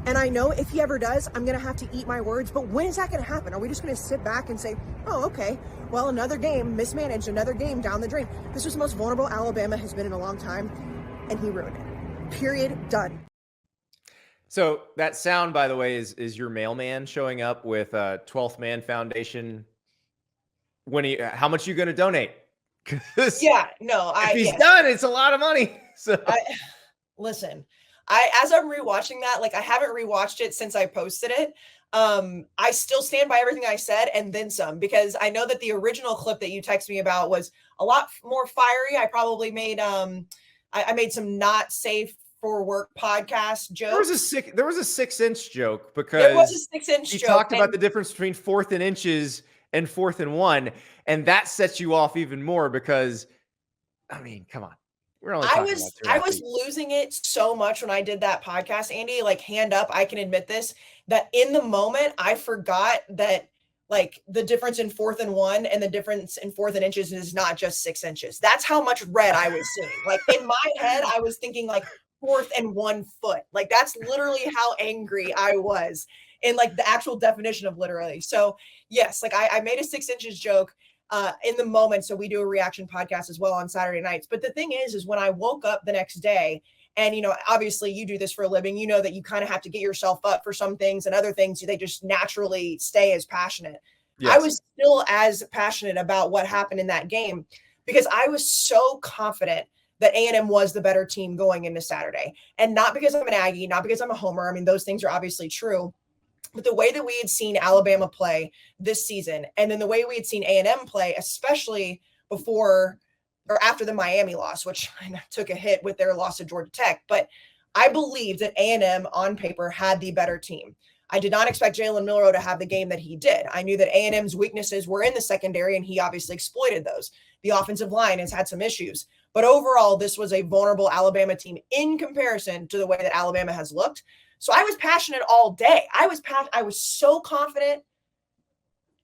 And I know if he ever does, I'm going to have to eat my words. But when is that going to happen? Are we just going to sit back and say, oh, okay, well, another game mismanaged, another game down the drain. This was the most vulnerable Alabama has been in a long time, and he ruined it. Period. Done. So that sound, by the way, is your mailman showing up with a 12th Man Foundation. How much are you going to donate? If he's done, it's a lot of money. So listen. As I'm rewatching that, like, I haven't rewatched it since I posted it. I still stand by everything I said and then some, because I know that the original clip that you texted me about was a lot more fiery. I probably made I made some not safe for work podcast jokes. There was a 6-inch joke, because there was a 6-inch joke. He talked about the difference between 4th and inches and 4th and 1, and that sets you off even more, because I mean, come on. I was losing it so much when I did that podcast, Andy, like, hand up, I can admit this, that in the moment I forgot that, like, the difference in 4th and 1 and the difference in 4th and inches is not just 6 inches. That's how much red I was seeing. Like, in my head, I was thinking like 4th and 1 foot. Like, that's literally how angry I was. in like the actual definition of literally. So yes, like I made a 6 inches joke in the moment. So we do a reaction podcast as well on Saturday nights. But the thing is when I woke up the next day, and, you know, obviously you do this for a living, you know that you kind of have to get yourself up for some things, and other things they just naturally stay as passionate. Yes. I was still as passionate about what happened in that game because I was so confident that A&M was the better team going into Saturday. And not because I'm an Aggie, not because I'm a homer. I mean, those things are obviously true. But the way that we had seen Alabama play this season, and then the way we had seen A&M play, especially before or after the Miami loss, which I took a hit with their loss to Georgia Tech, but I believe that A&M on paper had the better team. I did not expect Jalen Milroe to have the game that he did. I knew that A&M's weaknesses were in the secondary, and he obviously exploited those. The offensive line has had some issues. But overall, this was a vulnerable Alabama team in comparison to the way that Alabama has looked. So I was passionate all day. I was so confident.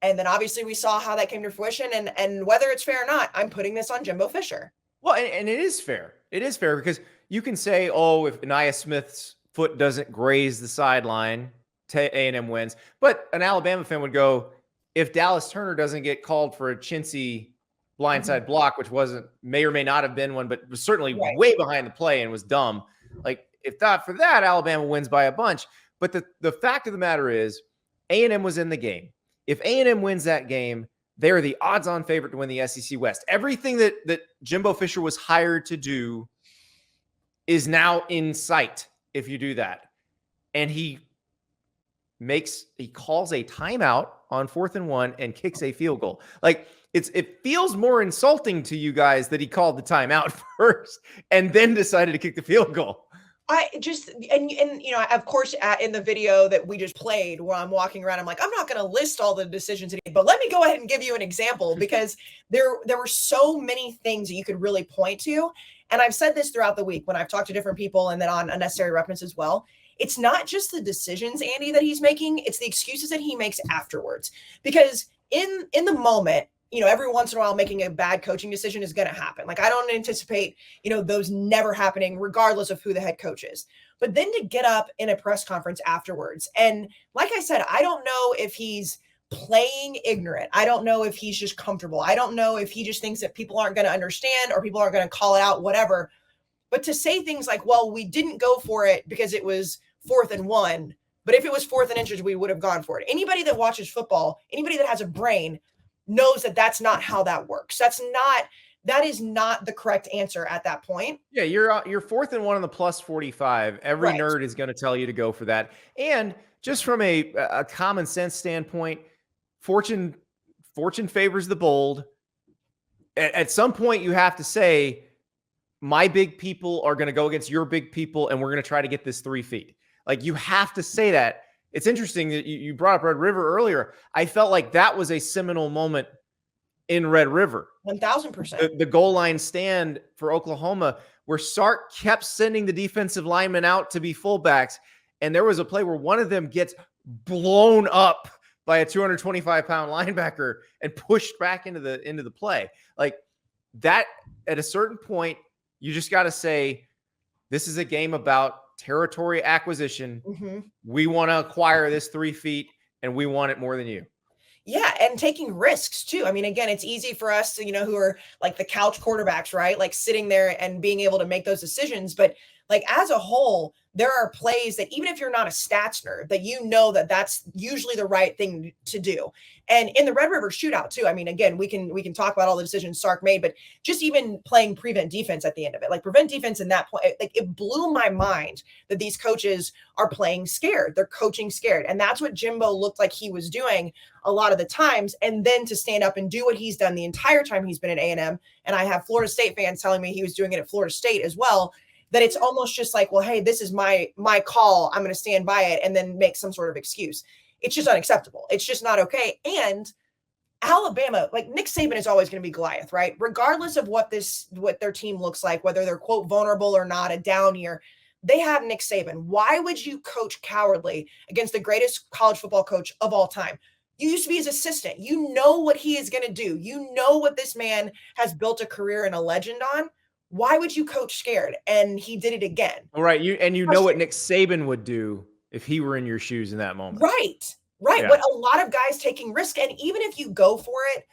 And then obviously we saw how that came to fruition. And whether it's fair or not, I'm putting this on Jimbo Fisher. Well, and it is fair. It is fair because you can say, oh, if Nia Smith's foot doesn't graze the sideline, A&M wins. But an Alabama fan would go, if Dallas Turner doesn't get called for a chintzy blindside block, which may or may not have been one, but was certainly way behind the play and was dumb. Like, if not for that, Alabama wins by a bunch. But the fact of the matter is, A&M was in the game. If A&M wins that game, they are the odds-on favorite to win the SEC West. Everything that Jimbo Fisher was hired to do is now in sight if you do that. And he calls a timeout on 4th and 1 and kicks a field goal. Like, it feels more insulting to you guys that he called the timeout first and then decided to kick the field goal. And you know, of course, in the video that we just played where I'm walking around, I'm like, I'm not going to list all the decisions, but let me go ahead and give you an example because there were so many things that you could really point to. And I've said this throughout the week when I've talked to different people and then on Unnecessary Roughness as well. It's not just the decisions, Andy, that he's making. It's the excuses that he makes afterwards. Because in the moment, you know, every once in a while making a bad coaching decision is going to happen. Like, I don't anticipate, you know, those never happening regardless of who the head coach is. But then to get up in a press conference afterwards. And like I said, I don't know if he's playing ignorant. I don't know if he's just comfortable. I don't know if he just thinks that people aren't going to understand or people aren't going to call it out, whatever. But to say things like, well, we didn't go for it because it was 4th and 1. But if it was 4th and inches, we would have gone for it. Anybody that watches football, anybody that has a brain knows that that's not how that works. That is not the correct answer at that point. Yeah, you're 4th and 1 on the plus 45. Every nerd is going to tell you to go for that. And just from a common sense standpoint, fortune favors the bold. At some point, you have to say, my big people are going to go against your big people, and we're going to try to get this 3 feet. Like, you have to say that. It's interesting that you brought up Red River earlier. I felt like that was a seminal moment in Red River. 1,000%. The goal line stand for Oklahoma where Sark kept sending the defensive linemen out to be fullbacks. And there was a play where one of them gets blown up by a 225-pound linebacker and pushed back into the play. Like that, at a certain point, you just got to say, this is a game about territory acquisition. Mm-hmm. We want to acquire this 3 feet and we want it more than you. Yeah. And taking risks too. I mean, again, it's easy for us to, who are like the couch quarterbacks, right? Like sitting there and being able to make those decisions. But like as a whole, there are plays that even if you're not a stats nerd, that that that's usually the right thing to do. And in the Red River shootout too, I mean, again, we can talk about all the decisions Sark made, but just even playing prevent defense at the end of it, like prevent defense in that point, like it blew my mind that these coaches are playing scared. They're coaching scared. And that's what Jimbo looked like he was doing a lot of the times. And then to stand up and do what he's done the entire time he's been at A&M. And I have Florida State fans telling me he was doing it at Florida State as well. That it's almost just like, well, hey, this is my call. I'm going to stand by it and then make some sort of excuse. It's just unacceptable. It's just not okay. And Alabama, like Nick Saban is always going to be Goliath, right? Regardless of what their team looks like, whether they're quote vulnerable or not, a down year, they have Nick Saban. Why would you coach cowardly against the greatest college football coach of all time? You used to be his assistant. You know what he is going to do. You know what this man has built a career and a legend on. Why would you coach scared? And he did it again. All right. You know what Nick Saban would do if he were in your shoes in that moment. Right. Right. Yeah. But a lot of guys taking risk. And even if you go for it,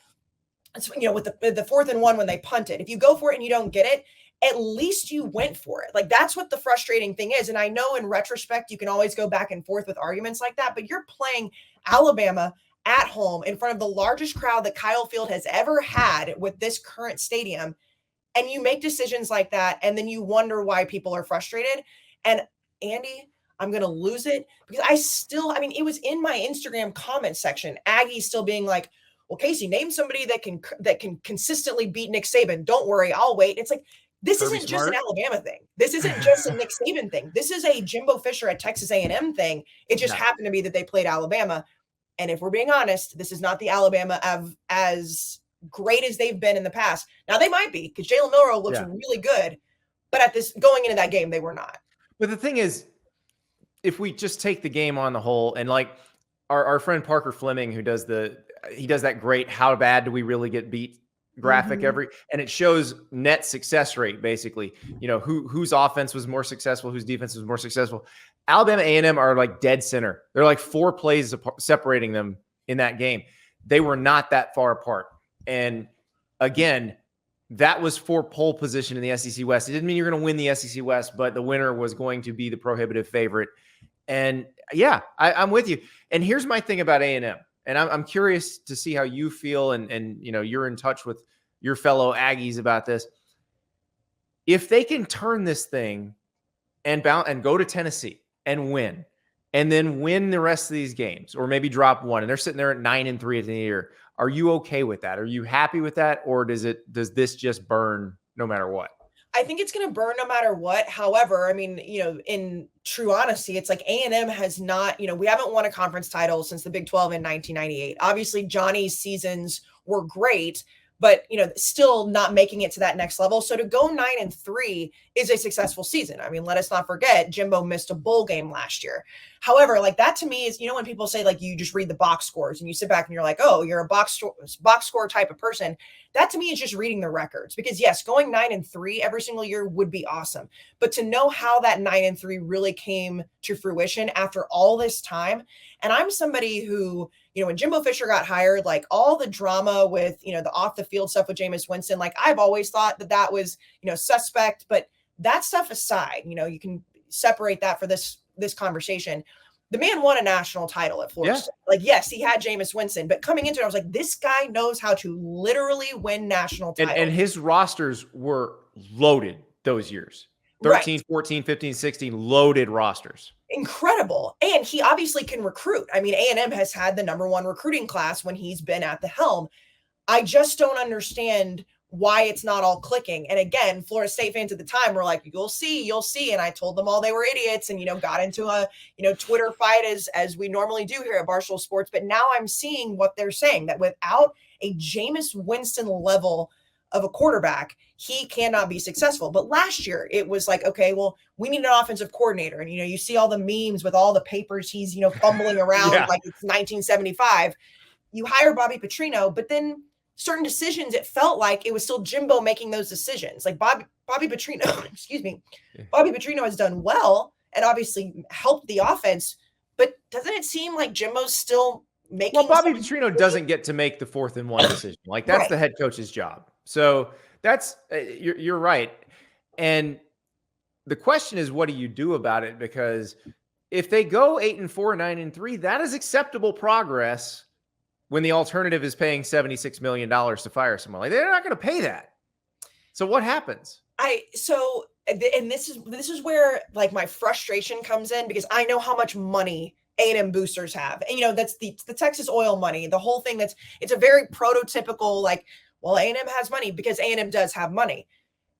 with the 4th and 1 when they punt it, if you go for it and you don't get it, at least you went for it. Like, that's what the frustrating thing is. And I know in retrospect, you can always go back and forth with arguments like that, but you're playing Alabama at home in front of the largest crowd that Kyle Field has ever had with this current stadium. And you make decisions like that. And then you wonder why people are frustrated. And Andy, I'm going to lose it because it was in my Instagram comment section, Aggies still being like, well, Kayce, name somebody that can consistently beat Nick Saban. Don't worry, I'll wait. It's like, this isn't just an Alabama thing. This isn't just a Nick Saban thing. This is a Jimbo Fisher at Texas A&M thing. It just happened to be that they played Alabama. And if we're being honest, this is not the Alabama as great as they've been in the past. Now they might be because Jalen Milroe looks really good, but going into that game, they were not. But the thing is, if we just take the game on the whole, and like our friend Parker Fleming, who does that great "How bad do we really get beat" graphic and it shows net success rate, basically, whose offense was more successful, whose defense was more successful. Alabama A&M are like dead center. They're like 4 plays separating them in that game. They were not that far apart. And again, that was for pole position in the SEC West. It didn't mean you're going to win the SEC West, but the winner was going to be the prohibitive favorite. And yeah, I'm with you. And here's my thing about A&M. And I'm curious to see how you feel. And you're in touch with your fellow Aggies about this. If they can turn this thing and go to Tennessee and win, and then win the rest of these games, or maybe drop one, and they're sitting there at 9-3 at the end of the year, are you okay with that? Are you happy with that? Or does this just burn no matter what? I think it's going to burn no matter what. However, in true honesty, it's like A&M has not, we haven't won a conference title since the Big 12 in 1998. Obviously, Johnny's seasons were great, but, still not making it to that next level. So to go 9-3 is a successful season. Let us not forget Jimbo missed a bowl game last year. However, like, that to me is, when people say like you just read the box scores and you sit back and you're like, oh, you're a box score type of person. That to me is just reading the records, because yes, going 9-3 every single year would be awesome. But to know how that 9-3 really came to fruition after all this time. And I'm somebody who, when Jimbo Fisher got hired, like all the drama with, the off the field stuff with Jameis Winston, like I've always thought that was, suspect, but that stuff aside, you can separate that for this conversation. The man won a national title at Florida State. Like, yes, he had Jameis Winston, but coming into it, I was like, this guy knows how to literally win national titles. And his rosters were loaded those years. 13, 14, 15, 16, loaded rosters. Incredible. And he obviously can recruit. A&M has had the number 1 recruiting class when he's been at the helm. I just don't understand why it's not all clicking. And again, Florida State fans at the time were like, you'll see. And I told them all they were idiots and, got into a, Twitter fight as we normally do here at Barstool Sports. But now I'm seeing what they're saying, that without a Jameis Winston level of a quarterback, he cannot be successful. But last year it was like, okay, well, we need an offensive coordinator. And, you see all the memes with all the papers he's, fumbling around like it's 1975. You hire Bobby Petrino, but then certain decisions, it felt like it was still Jimbo making those decisions. Like Bobby Petrino, excuse me, Bobby Petrino has done well and obviously helped the offense, but doesn't it seem like Jimbo's still making? Well, Bobby Petrino doesn't get to make the 4th and 1 decision. Like that's the head coach's job. So that's you're right. And the question is, what do you do about it? Because if they go 8-4, 9-3, that is acceptable progress. When the alternative is paying $76 million to fire someone, like they're not going to pay that. So what happens? And this is where like my frustration comes in, because I know how much money A&M boosters have, and that's the Texas oil money, the whole thing. It's a very prototypical, like, well, A&M has money because A&M does have money.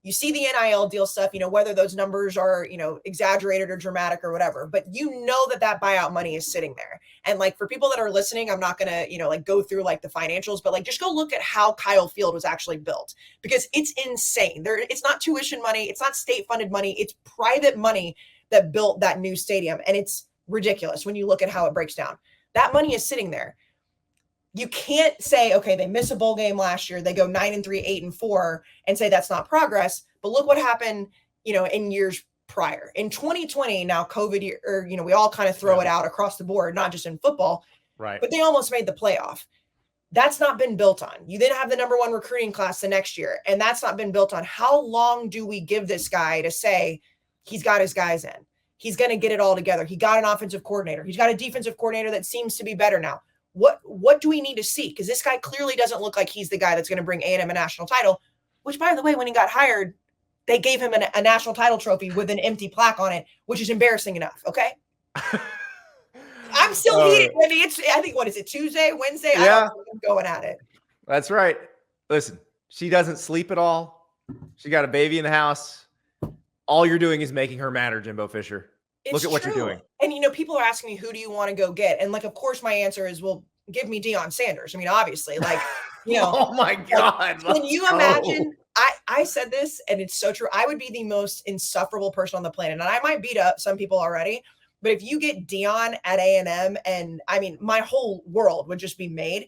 You see the NIL deal stuff, whether those numbers are, exaggerated or dramatic or whatever, but that buyout money is sitting there. And like, for people that are listening, I'm not going to, like go through like the financials, but like, just go look at how Kyle Field was actually built, because it's insane. It's not tuition money. It's not state funded money. It's private money that built that new stadium. And it's ridiculous when you look at how it breaks down. That money is sitting there. You can't say, okay, they miss a bowl game last year, they go 9-3, 8-4, and say that's not progress. But look what happened, in years prior. In 2020, now COVID year, or, we all kind of throw it out across the board, not just in football, right? But they almost made the playoff. That's not been built on. You then have the number 1 recruiting class the next year, and that's not been built on. How long do we give this guy to say he's got his guys in? He's going to get it all together. He got an offensive coordinator. He's got a defensive coordinator that seems to be better now. What do we need to see? Because this guy clearly doesn't look like he's the guy that's going to bring A&M a national title, which, by the way, when he got hired, they gave him a national title trophy with an empty plaque on it, which is embarrassing enough, okay? I'm still heated. I mean, I think, what is it, Tuesday, Wednesday? Yeah. I don't know, I'm going at it. That's right. Listen, she doesn't sleep at all. She got a baby in the house. All you're doing is making her matter, Jimbo Fisher. Look at what you're doing. And, people are asking me, who do you want to go get? And, of course, my answer is, well, give me Deion Sanders. I mean, obviously, oh, my God. Can you imagine? I said this, and it's so true. I would be the most insufferable person on the planet. And I might beat up some people already. But if you get Deion at A&M, and, I mean, my whole world would just be made.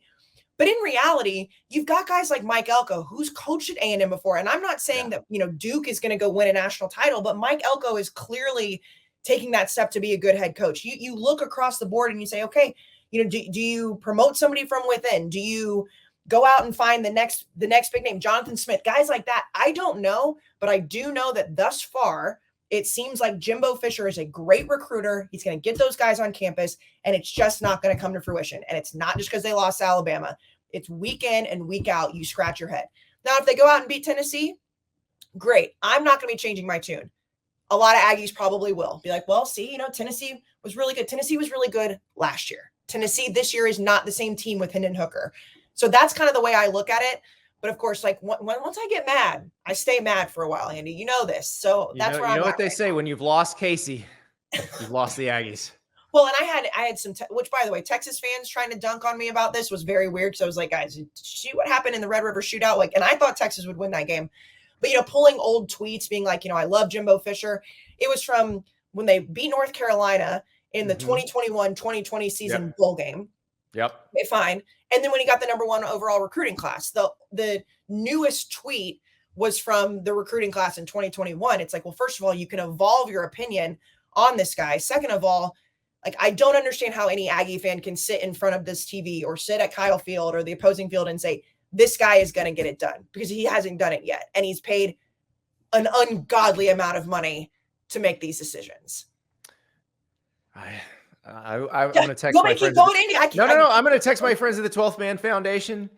But in reality, you've got guys like Mike Elko, who's coached at A&M before. And I'm not saying that, Duke is going to go win a national title, but Mike Elko is clearly taking that step to be a good head coach. You look across the board and you say, okay, do you promote somebody from within? Do you go out and find the next big name, Jonathan Smith, guys like that? I don't know, but I do know that thus far, it seems like Jimbo Fisher is a great recruiter. He's going to get those guys on campus, and it's just not going to come to fruition. And it's not just because they lost to Alabama. It's week in and week out. You scratch your head. Now, if they go out and beat Tennessee, great. I'm not going to be changing my tune. A lot of Aggies probably will be like, well, see, Tennessee was really good. Tennessee was really good last year. Tennessee this year is not the same team with Hendon Hooker. So that's kind of the way I look at it. But of course, once I get mad, I stay mad for a while, Andy. You know this. So that's where I'm at. You know what they say, when you've lost Kayce, you've lost the Aggies. Well, and I had some, which, by the way, Texas fans trying to dunk on me about this was very weird. So I was like, guys, did you see what happened in the Red River shootout? And I thought Texas would win that game. But, pulling old tweets, being like, I love Jimbo Fisher. It was from when they beat North Carolina in the 2021-2020 season bowl game. Yep. Okay, fine. And then when he got the number 1 overall recruiting class, the newest tweet was from the recruiting class in 2021. It's like, well, first of all, you can evolve your opinion on this guy. Second of all, I don't understand how any Aggie fan can sit in front of this TV or sit at Kyle Field or the opposing field and say, this guy is going to get it done, because he hasn't done it yet. And he's paid an ungodly amount of money to make these decisions. I'm going to text my friends. No. I'm going to text my friends at the 12th Man Foundation.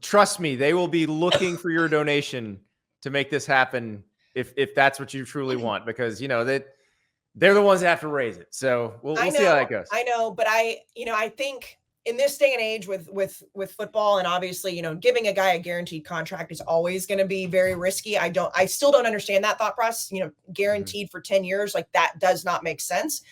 Trust me, they will be looking for your donation to make this happen if that's what you truly want, because they're the ones that have to raise it. So we'll see how that goes. I know, but I think in this day and age with football, and obviously, giving a guy a guaranteed contract is always going to be very risky. I still don't understand that thought process. Guaranteed for 10 years, that does not make sense.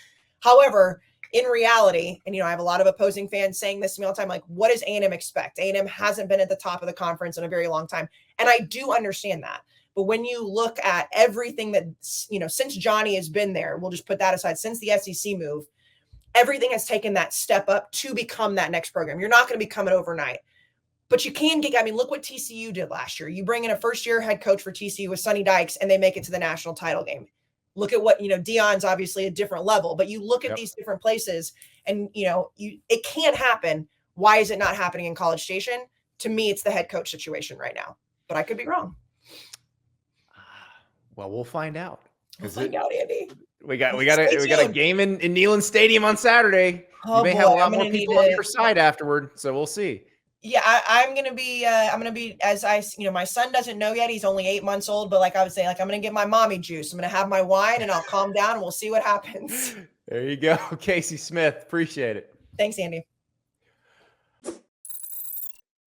However, in reality, and I have a lot of opposing fans saying this to me all the time, what does A&M expect? A&M hasn't been at the top of the conference in a very long time. And I do understand that. But when you look at everything that, since Johnny has been there, we'll just put that aside, since the SEC move, everything has taken that step up to become that next program. You're not going to become it overnight, but you can get, look what TCU did last year. You bring in a first-year head coach for TCU with Sonny Dykes, and they make it to the national title game. Look at what, Deion's obviously a different level, but you look at these different places and, it can't happen. Why is it not happening in College Station? To me, it's the head coach situation right now, but I could be wrong. Well, we'll find out. We'll find out, Andy. We got a game in Neyland Stadium on Saturday. Oh, you may have a lot more people on your side afterward, so we'll see. Yeah, I'm gonna be as my son doesn't know yet. He's only 8 months old, but I would say, I'm gonna get my mommy juice. I'm gonna have my wine and I'll calm down and we'll see what happens. There you go, Kayce Smith. Appreciate it. Thanks, Andy.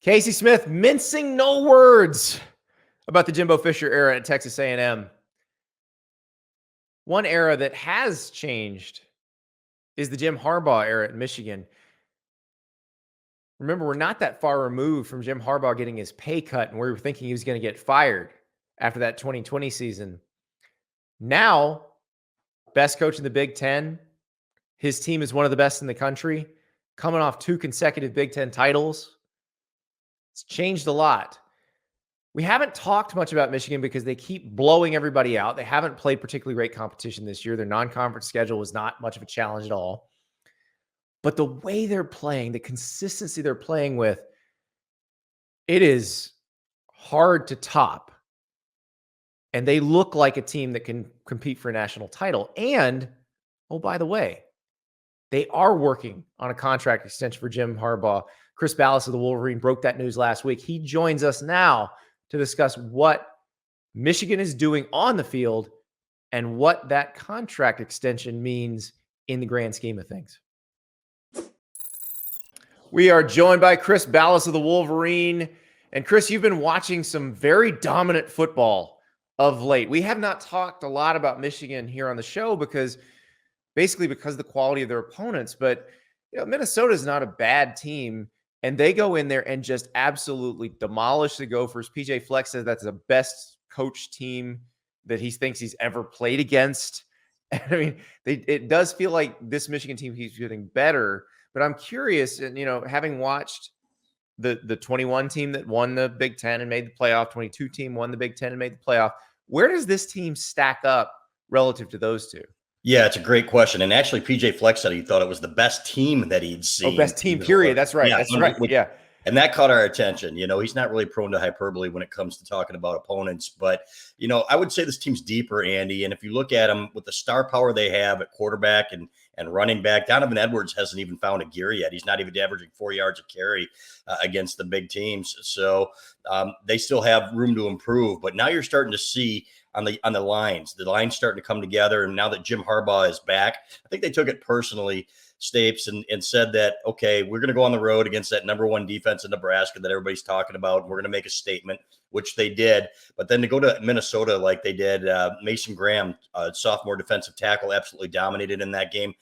Kayce Smith mincing no words about the Jimbo Fisher era at Texas A&M. One era that has changed is the Jim Harbaugh era at Michigan. Remember, we're not that far removed from Jim Harbaugh getting his pay cut, and we were thinking he was going to get fired after that 2020 season. Now, best coach in the Big Ten. His team is one of the best in the country, coming off 2 consecutive Big Ten titles. It's changed a lot. We haven't talked much about Michigan because they keep blowing everybody out. They haven't played particularly great competition this year. Their non-conference schedule was not much of a challenge at all. But the way they're playing, the consistency they're playing with, it is hard to top. And they look like a team that can compete for a national title. And, oh, by the way, they are working on a contract extension for Jim Harbaugh. Chris Balas of the Wolverine broke that news last week. He joins us now to discuss what Michigan is doing on the field and what that contract extension means in the grand scheme of things. We are joined by Chris Balas of the Wolverine. And Chris, you've been watching some very dominant football of late. We have not talked a lot about Michigan here on the show because of the quality of their opponents. But Minnesota is not a bad team, and they go in there and just absolutely demolish the Gophers. PJ Fleck says that's the best coach team that he thinks he's ever played against. I mean, it does feel like this Michigan team keeps getting better. But I'm curious, and having watched the 21 team that won the Big Ten and made the playoff, 22 team won the Big Ten and made the playoff. Where does this team stack up relative to those two? Yeah, it's a great question. And actually, PJ Fleck said he thought it was the best team that he'd seen. Oh, best team, period. That's right. Yeah, that's right. Yeah. And that caught our attention. He's not really prone to hyperbole when it comes to talking about opponents. But, I would say this team's deeper, Andy. And if you look at them with the star power they have at quarterback and running back, Donovan Edwards hasn't even found a gear yet. He's not even averaging 4 yards a carry against the big teams. So they still have room to improve. But now you're starting to see on the lines starting to come together. And now that Jim Harbaugh is back, I think they took it personally, Stapes, and said that, okay, we're going to go on the road against that number one defense in Nebraska that everybody's talking about. And we're going to make a statement, which they did. But then to go to Minnesota like they did, Mason Graham, sophomore defensive tackle, absolutely dominated in that game.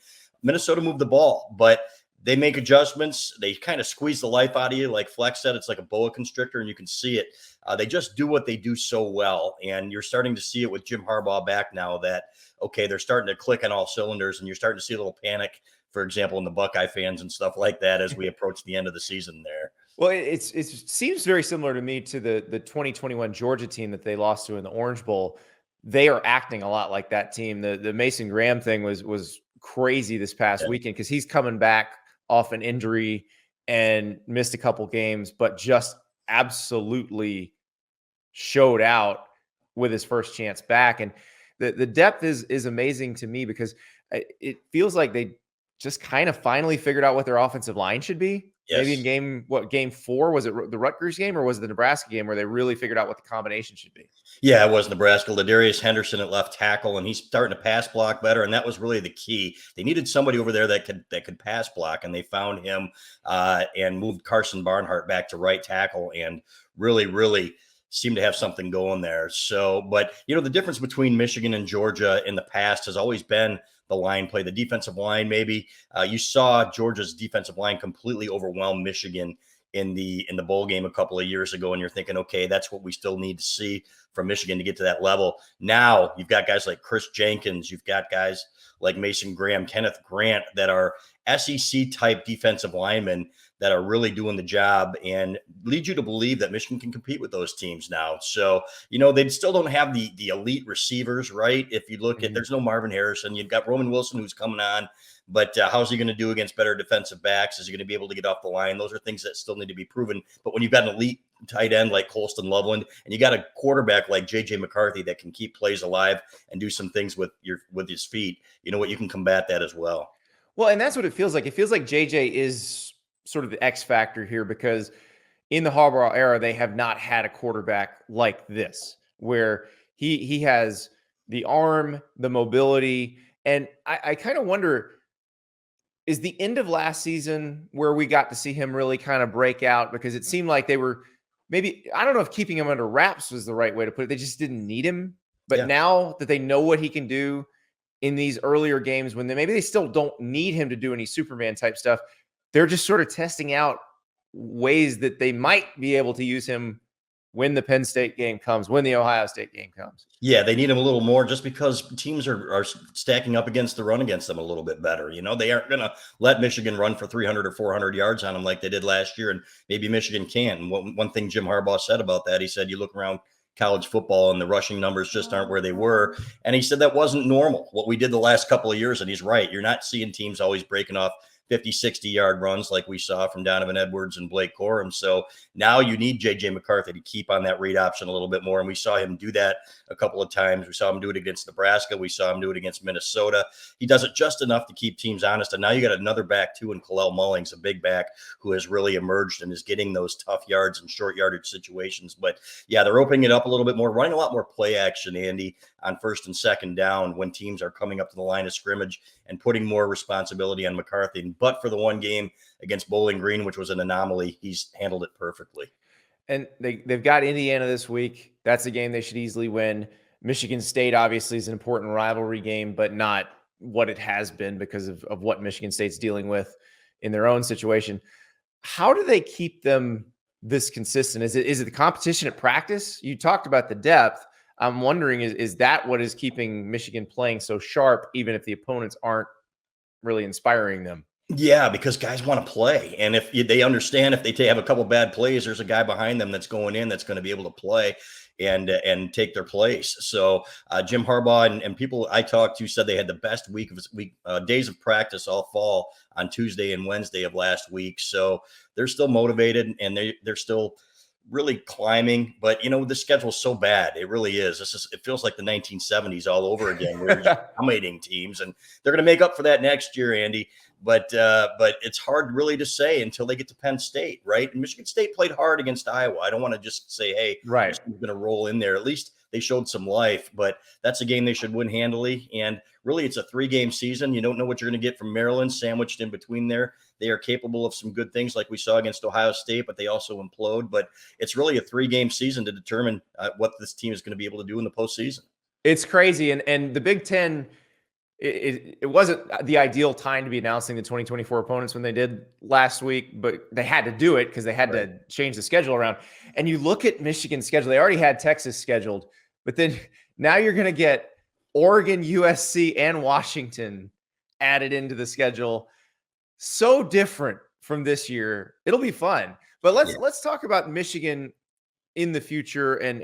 Minnesota moved the ball, but they make adjustments. They kind of squeeze the life out of you. Like Flex said, it's like a boa constrictor, and you can see it. They just do what they do so well. And you're starting to see it with Jim Harbaugh back now that, okay, they're starting to click on all cylinders, and you're starting to see a little panic, for example, in the Buckeye fans and stuff like that as we approach the end of the season there. Well, it seems very similar to me to the 2021 Georgia team that they lost to in the Orange Bowl. They are acting a lot like that team. The Mason Graham thing was crazy this past weekend because he's coming back off an injury and missed a couple games, but just absolutely showed out with his first chance back. And the depth is amazing to me because it feels like they just kind of finally figured out what their offensive line should be. Yes. Maybe in game 4, was it the Rutgers game or was it the Nebraska game where they really figured out what the combination should be? Yeah, it was Nebraska. Ladarius Henderson at left tackle, and he's starting to pass block better, and that was really the key. They needed somebody over there that could pass block, and they found him and moved Carson Barnhart back to right tackle and really seemed to have something going there. So, but, the difference between Michigan and Georgia in the past has always been the line play, the defensive line. Maybe you saw Georgia's defensive line completely overwhelm Michigan in the bowl game a couple of years ago, and you're thinking, okay, that's what we still need to see from Michigan to get to that level. Now you've got guys like Chris Jenkins, you've got guys like Mason Graham, Kenneth Grant that are SEC type defensive linemen that are really doing the job and lead you to believe that Michigan can compete with those teams now. So, they still don't have the elite receivers, right? If you look at, there's no Marvin Harrison. You've got Roman Wilson who's coming on, but how's he going to do against better defensive backs? Is he going to be able to get off the line? Those are things that still need to be proven. But when you've got an elite tight end like Colston Loveland, and you got a quarterback like JJ McCarthy that can keep plays alive and do some things with his feet, you can combat that as well. Well, and that's what it feels like. It feels like JJ is sort of the X factor here because in the Harbaugh era, they have not had a quarterback like this, where he has the arm, the mobility. And I kind of wonder, is the end of last season where we got to see him really kind of break out? Because it seemed like they were maybe, I don't know if keeping him under wraps was the right way to put it. They just didn't need him. But now that they know what he can do in these earlier games, when maybe they still don't need him to do any Superman type stuff, they're just sort of testing out ways that they might be able to use him when the Penn State game comes, when the Ohio State game comes. Yeah, they need him a little more just because teams are stacking up against the run against them a little bit better. They aren't going to let Michigan run for 300 or 400 yards on them like they did last year, and maybe Michigan can. And one thing Jim Harbaugh said about that, he said, you look around college football and the rushing numbers just aren't where they were. And he said that wasn't normal, what we did the last couple of years. And he's right. You're not seeing teams always breaking off 50, 60-yard runs like we saw from Donovan Edwards and Blake Corum. So now you need J.J. McCarthy to keep on that read option a little bit more. And we saw him do that a couple of times. We saw him do it against Nebraska. We saw him do it against Minnesota. He does it just enough to keep teams honest. And now you got another back, too, in Kalel Mullings, a big back who has really emerged and is getting those tough yards and short yardage situations. But, yeah, they're opening it up a little bit more, running a lot more play action, Andy, on first and second down when teams are coming up to the line of scrimmage and putting more responsibility on McCarthy. But for the one game against Bowling Green, which was an anomaly, he's handled it perfectly. And they've got Indiana this week. That's a game they should easily win. Michigan State obviously is an important rivalry game, but not what it has been because of what Michigan State's dealing with in their own situation. How do they keep them this consistent? Is it the competition at practice? You talked about the depth. I'm wondering, is that what is keeping Michigan playing so sharp, even if the opponents aren't really inspiring them? Yeah, because guys want to play. And if they understand if they have a couple bad plays, there's a guy behind them that's going in that's going to be able to play and take their place. So Jim Harbaugh and people I talked to said they had the best days of practice all fall on Tuesday and Wednesday of last week. So they're still motivated and they're still really climbing, but the schedule's so bad. It really is. It feels like the 1970s all over again. We're dominating teams, and they're going to make up for that next year, Andy. But it's hard really to say until they get to Penn State, right? And Michigan State played hard against Iowa. I don't want to just say, hey, right, we're going to roll in there. At least they showed some life, but that's a game they should win handily. And really, it's a 3-game season. You don't know what you're going to get from Maryland sandwiched in between there. They are capable of some good things like we saw against Ohio State, but they also implode. But it's really a 3-game season to determine what this team is going to be able to do in the postseason. It's crazy. And the Big Ten, it wasn't the ideal time to be announcing the 2024 opponents when they did last week, but they had to do it because they had to change the schedule around. And you look at Michigan's schedule, they already had Texas scheduled, but then now you're going to get Oregon, USC, and Washington added into the schedule. So different from this year. It'll be fun. But let's talk about Michigan in the future and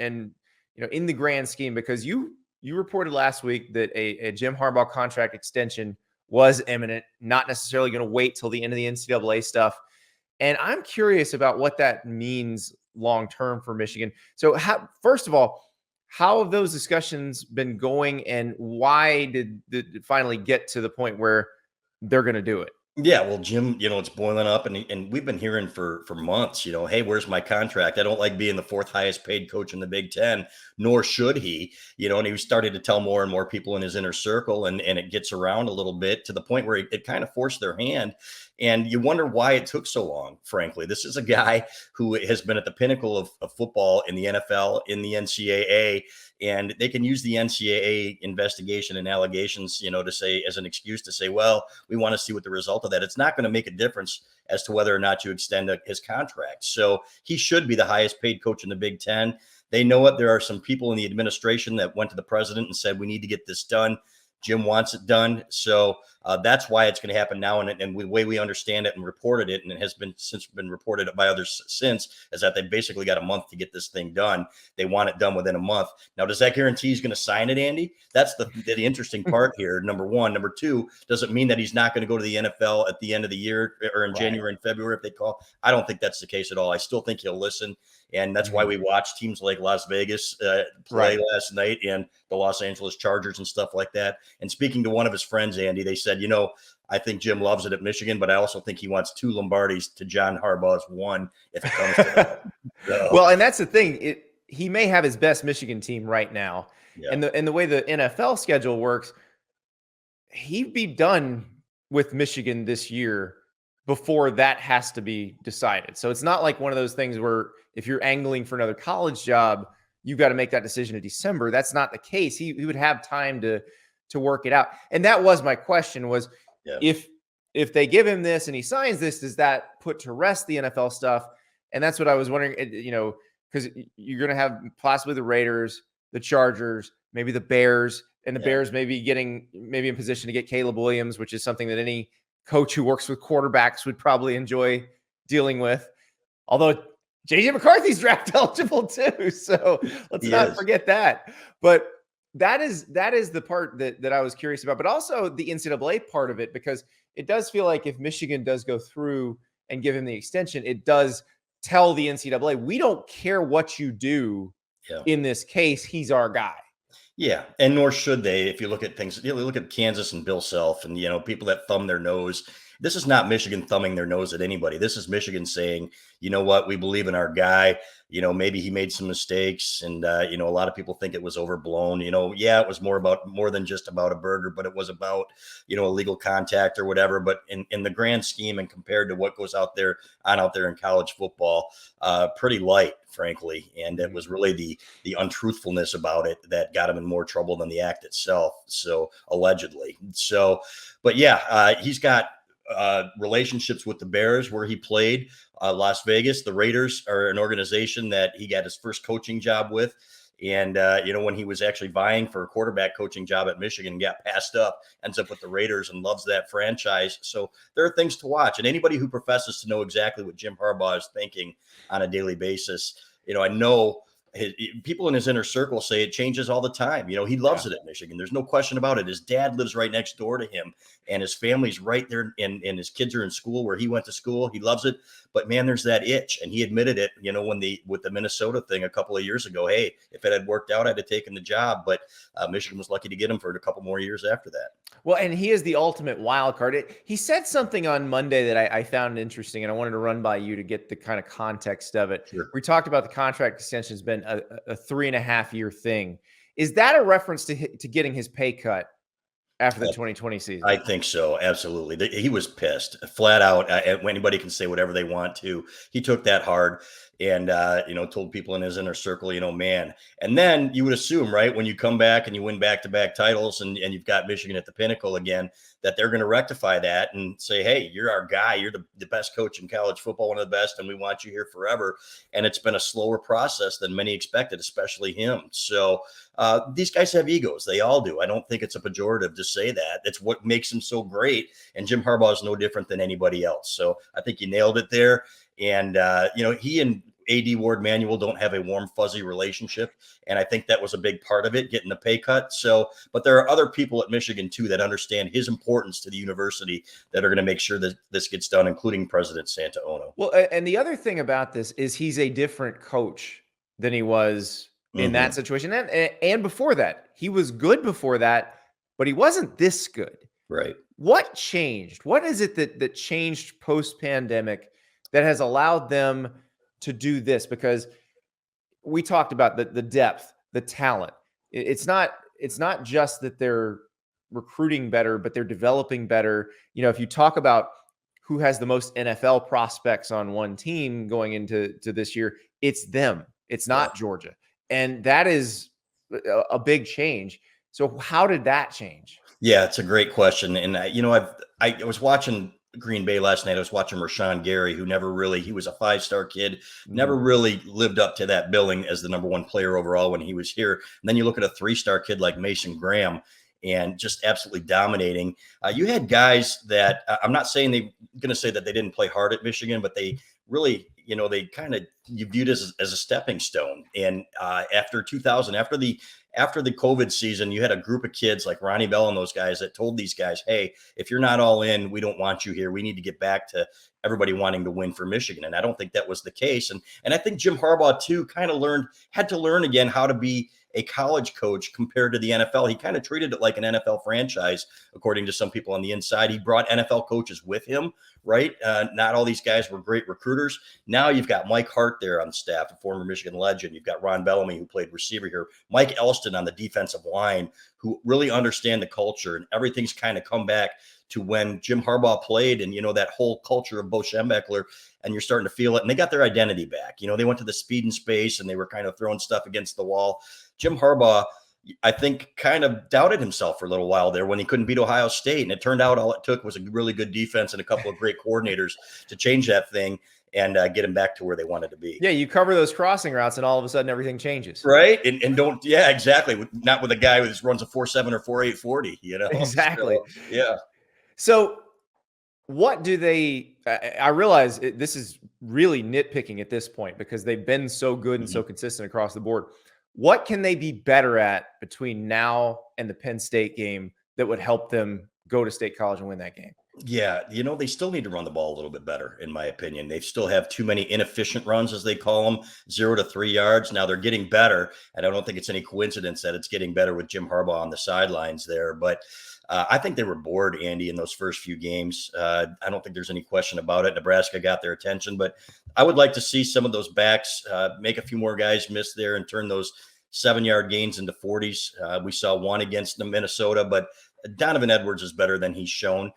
in the grand scheme, because you reported last week that a Jim Harbaugh contract extension was imminent, not necessarily going to wait till the end of the NCAA stuff. And I'm curious about what that means long-term for Michigan. So first of all, how have those discussions been going, and why did it finally get to the point where they're going to do it? Yeah, well, Jim, it's boiling up, and we've been hearing for months, hey, where's my contract? I don't like being the 4th highest paid coach in the Big Ten, nor should he, and he started to tell more and more people in his inner circle, and it gets around a little bit to the point where it kind of forced their hand. And you wonder why it took so long, frankly. This is a guy who has been at the pinnacle of football in the NFL, in the NCAA, and they can use the NCAA investigation and allegations, to say as an excuse to say, well, we want to see what the result of that. It's not going to make a difference as to whether or not you extend his contract. So he should be the highest paid coach in the Big Ten. They know it. There are some people in the administration that went to the president and said, we need to get this done. Jim wants it done. So that's why it's going to happen now. And the way we understand it and reported it, and it has since been reported by others since, is that they basically got a month to get this thing done. They want it done within a month. Now, does that guarantee he's going to sign it, Andy? That's the interesting part here, number one. Number two, does it mean that he's not going to go to the NFL at the end of the year or in January and February if they call? I don't think that's the case at all. I still think he'll listen. And that's why we watch teams like Las Vegas play last night, and the Los Angeles Chargers and stuff like that. And speaking to one of his friends, Andy, they said, I think Jim loves it at Michigan, but I also think he wants 2 Lombardis to John Harbaugh's 1 if it comes to that. So. Well, and that's the thing. He may have his best Michigan team right now. Yeah. And the way the NFL schedule works, he'd be done with Michigan this year before that has to be decided. So it's not like one of those things where if you're angling for another college job, you've got to make that decision in December. That's not the case. He would have time to work it out. And that was my question was, if they give him this and he signs this, does that put to rest the NFL stuff? And that's what I was wondering, because you're going to have possibly the Raiders, the Chargers, maybe the Bears, and the Bears maybe in position to get Caleb Williams, which is something that any coach who works with quarterbacks would probably enjoy dealing with. Although J.J. McCarthy's draft eligible too, so let's not forget that. But that is the part that I was curious about, but also the NCAA part of it, because it does feel like if Michigan does go through and give him the extension, it does tell the NCAA, we don't care what you do in this case. He's our guy. Yeah, and nor should they. If you look at things, look at Kansas and Bill Self and, people that thumb their nose. This is not Michigan thumbing their nose at anybody. This is Michigan saying, you know what, we believe in our guy. Maybe he made some mistakes, and a lot of people think it was overblown. It was more than just about a burger, but it was about, illegal contact or whatever. But in the grand scheme and compared to what goes out there in college football, pretty light, frankly. And it was really the untruthfulness about it that got him in more trouble than the act itself. So allegedly. But he's got relationships with the Bears where he played, Las Vegas. The Raiders are an organization that he got his first coaching job with. And, when he was actually vying for a quarterback coaching job at Michigan, got passed up, ends up with the Raiders and loves that franchise. So there are things to watch. And anybody who professes to know exactly what Jim Harbaugh is thinking on a daily basis, I know people in his inner circle say it changes all the time. He loves it at Michigan. There's no question about it. His dad lives right next door to him, and his family's right there, and his kids are in school where he went to school. He loves it. But man, there's that itch. And he admitted it, with the Minnesota thing a couple of years ago. Hey, if it had worked out, I'd have taken the job. But Michigan was lucky to get him for a couple more years after that. Well, and he is the ultimate wild card. He said something on Monday that I found interesting, and I wanted to run by you to get the kind of context of it. Sure. We talked about the contract extension has been a 3.5-year thing. Is that a reference to getting his pay cut after the 2020 season? I think so. Absolutely. He was pissed flat out. Anybody can say whatever they want to. He took that hard and, told people in his inner circle, man. And then you would assume, right, when you come back and you win back-to-back titles and you've got Michigan at the pinnacle again, that they're going to rectify that and say, hey, you're our guy. You're the best coach in college football, one of the best, and we want you here forever. And it's been a slower process than many expected, especially him. So these guys have egos. They all do. I don't think it's a pejorative to say that. It's what makes him so great. And Jim Harbaugh is no different than anybody else. So I think you nailed it there. And, he and AD Ward Manuel don't have a warm, fuzzy relationship. And I think that was a big part of it, getting the pay cut. So, but there are other people at Michigan too that understand his importance to the university that are going to make sure that this gets done, including President Santaono. Well, and the other thing about this is he's a different coach than he was in that situation. And before that, he was good before that, but he wasn't this good. Right. What changed? What is it that changed post-pandemic that has allowed them to do this? Because we talked about the depth, the talent. It's not just that they're recruiting better, but they're developing better. If you talk about who has the most NFL prospects on one team going into this year, it's them. It's not Georgia. And that is a big change. So how did that change? Yeah, it's a great question. And, I was watching Green Bay last night. I was watching Rashawn Gary, who he was a 5-star kid, never really lived up to that billing as the number 1 player overall when he was here. And then you look at a 3-star kid like Mason Graham and just absolutely dominating. You had guys that I'm not saying they're going to say that they didn't play hard at Michigan, but they really, they kind of, you viewed as a stepping stone. And after 2000, after the COVID season, you had a group of kids like Ronnie Bell and those guys that told these guys, hey, if you're not all in, we don't want you here. We need to get back to everybody wanting to win for Michigan. And I don't think that was the case. And I think Jim Harbaugh too kind of had to learn again how to be a college coach compared to the NFL. He kind of treated it like an NFL franchise, according to some people on the inside. He brought NFL coaches with him, right? Not all these guys were great recruiters. Now you've got Mike Hart there on the staff, a former Michigan legend. You've got Ron Bellamy, who played receiver here. Mike Elston on the defensive line, who really understand the culture, and everything's kind of come back to when Jim Harbaugh played, and, that whole culture of Bo Schembechler, and you're starting to feel it. And they got their identity back. They went to the speed and space, and they were kind of throwing stuff against the wall. Jim Harbaugh, I think, kind of doubted himself for a little while there when he couldn't beat Ohio State. And it turned out all it took was a really good defense and a couple of great coordinators to change that thing. and get them back to where they wanted to be. Yeah, you cover those crossing routes, and all of a sudden everything changes. Right, and don't exactly. Not with a guy who runs a 4.7 or 4.8 40. Exactly. So, yeah. So, what do they? I realize this is really nitpicking at this point because they've been so good and so consistent across the board. What can they be better at between now and the Penn State game that would help them go to State College and win that game? Yeah, they still need to run the ball a little bit better, in my opinion. They still have too many inefficient runs, as they call them, 0 to 3 yards. Now they're getting better, and I don't think it's any coincidence that it's getting better with Jim Harbaugh on the sidelines there. But I think they were bored, Andy, in those first few games. I don't think there's any question about it. Nebraska got their attention, but I would like to see some of those backs make a few more guys miss there and turn those 7-yard gains into 40s. We saw one against Minnesota, but Donovan Edwards is better than he's shown.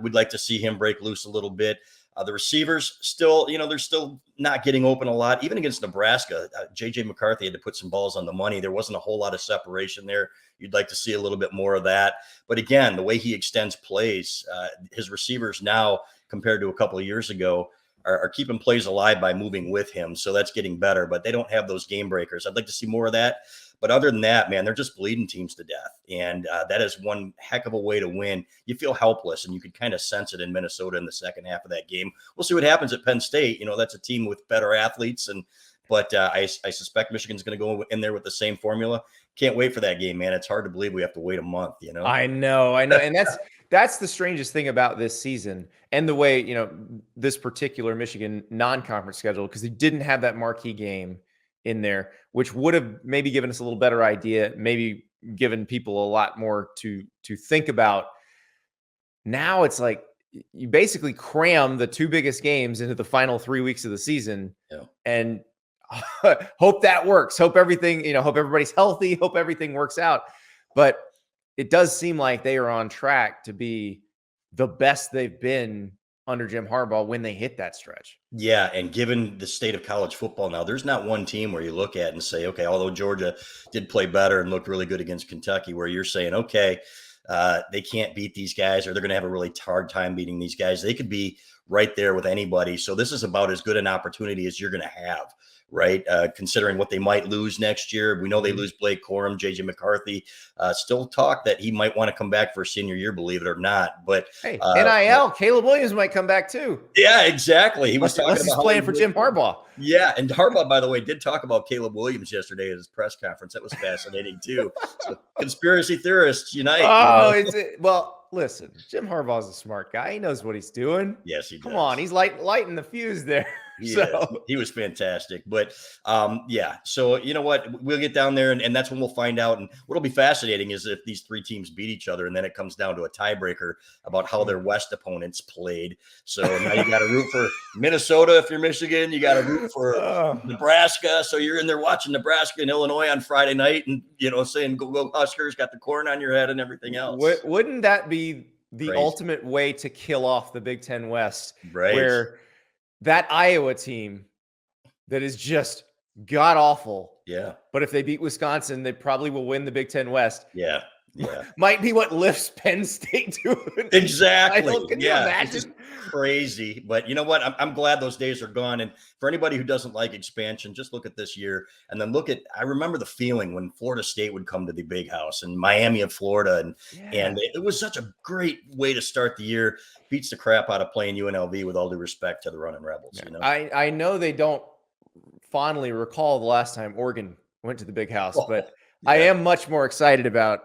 We'd like to see him break loose a little bit. The receivers still, they're still not getting open a lot. Even against Nebraska, J.J. McCarthy had to put some balls on the money. There wasn't a whole lot of separation there. You'd like to see a little bit more of that. But again, the way he extends plays, his receivers now compared to a couple of years ago are keeping plays alive by moving with him. So that's getting better, but they don't have those game breakers. I'd like to see more of that. But other than that, man, they're just bleeding teams to death. And that is one heck of a way to win. You feel helpless, and you could kind of sense it in Minnesota in the second half of that game. We'll see what happens at Penn State. That's a team with better athletes. But I suspect Michigan's going to go in there with the same formula. Can't wait for that game, man. It's hard to believe we have to wait a month, I know. And that's the strangest thing about this season and the way, this particular Michigan non-conference schedule, because they didn't have that marquee game in there, which would have maybe given us a little better idea, maybe given people a lot more to think about. Now it's like you basically cram the two biggest games into the final 3 weeks of the season, and hope that works. Hope everything, hope everybody's healthy, hope everything works out. But it does seem like they are on track to be the best they've been under Jim Harbaugh when they hit that stretch. Yeah, and given the state of college football now, there's not one team where you look at and say, okay, although Georgia did play better and looked really good against Kentucky, where you're saying, okay, they can't beat these guys, or they're going to have a really hard time beating these guys. They could be right there with anybody. So this is about as good an opportunity as you're going to have, right? Considering what they might lose next year. We know they lose Blake Corum, J.J. McCarthy. Still talk that he might want to come back for senior year, believe it or not. But hey, NIL, Caleb Williams might come back too. Yeah, exactly. He was talking about he's playing for Jim Harbaugh. Yeah, and Harbaugh, by the way, did talk about Caleb Williams yesterday at his press conference. That was fascinating too. So, conspiracy theorists unite. Oh, well, listen, Jim Harbaugh's a smart guy. He knows what he's doing. Yes, he does. Come on, he's lighting the fuse there. He was fantastic. But yeah, so you know what? We'll get down there and that's when we'll find out. And what'll be fascinating is if these three teams beat each other, and then it comes down to a tiebreaker about how their West opponents played. So now you got to root for Minnesota if you're Michigan. You got to root for Nebraska. So you're in there watching Nebraska and Illinois on Friday night and, saying, go Huskers, got the corn on your head and everything else. Wouldn't that be the Crazy. Ultimate way to kill off the Big Ten West? Right. Where that Iowa team that is just god awful. Yeah. But if they beat Wisconsin, they probably will win the Big Ten West. Yeah. Yeah. Might be what lifts Penn State to it. Exactly. Can you imagine? It's just crazy. But you know what? I'm glad those days are gone. And for anybody who doesn't like expansion, just look at this year and then I remember the feeling when Florida State would come to the Big House and Miami of Florida. And it was such a great way to start the year. Beats the crap out of playing UNLV, with all due respect to the Running Rebels. I know they don't fondly recall the last time Oregon went to the Big House, but I am much more excited about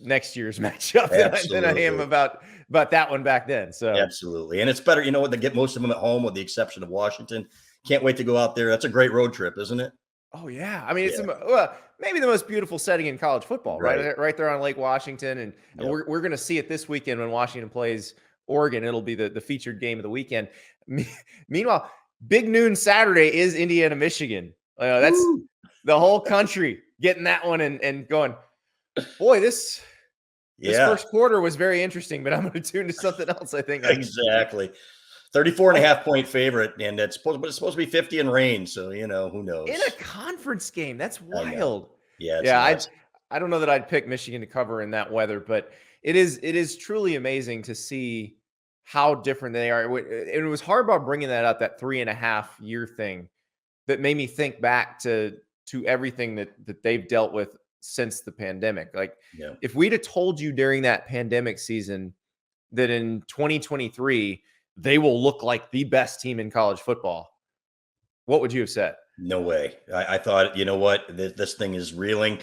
next year's matchup than I am about that one back then. So absolutely. And it's better, to get most of them at home with the exception of Washington. Can't wait to go out there. That's a great road trip, isn't it? Oh yeah. I mean, it's maybe the most beautiful setting in college football, right there on Lake Washington. And we're going to see it this weekend when Washington plays Oregon. It'll be the featured game of the weekend. Meanwhile, big noon Saturday is Indiana, Michigan. That's the whole country getting that one and going, boy, this first quarter was very interesting, but I'm going to tune to something else, I think. Exactly. 34.5 point favorite, and it's supposed to be 50 and rain, so who knows. In a conference game, that's wild. Yeah, I don't know that I'd pick Michigan to cover in that weather, but it is truly amazing to see how different they are. It was Harbaugh bringing that up, that 3.5-year thing, that made me think back to everything that they've dealt with since the pandemic. Like, if we'd have told you during that pandemic season that in 2023 they will look like the best team in college football, what would you have said? No way. I thought, you know what, this thing is reeling.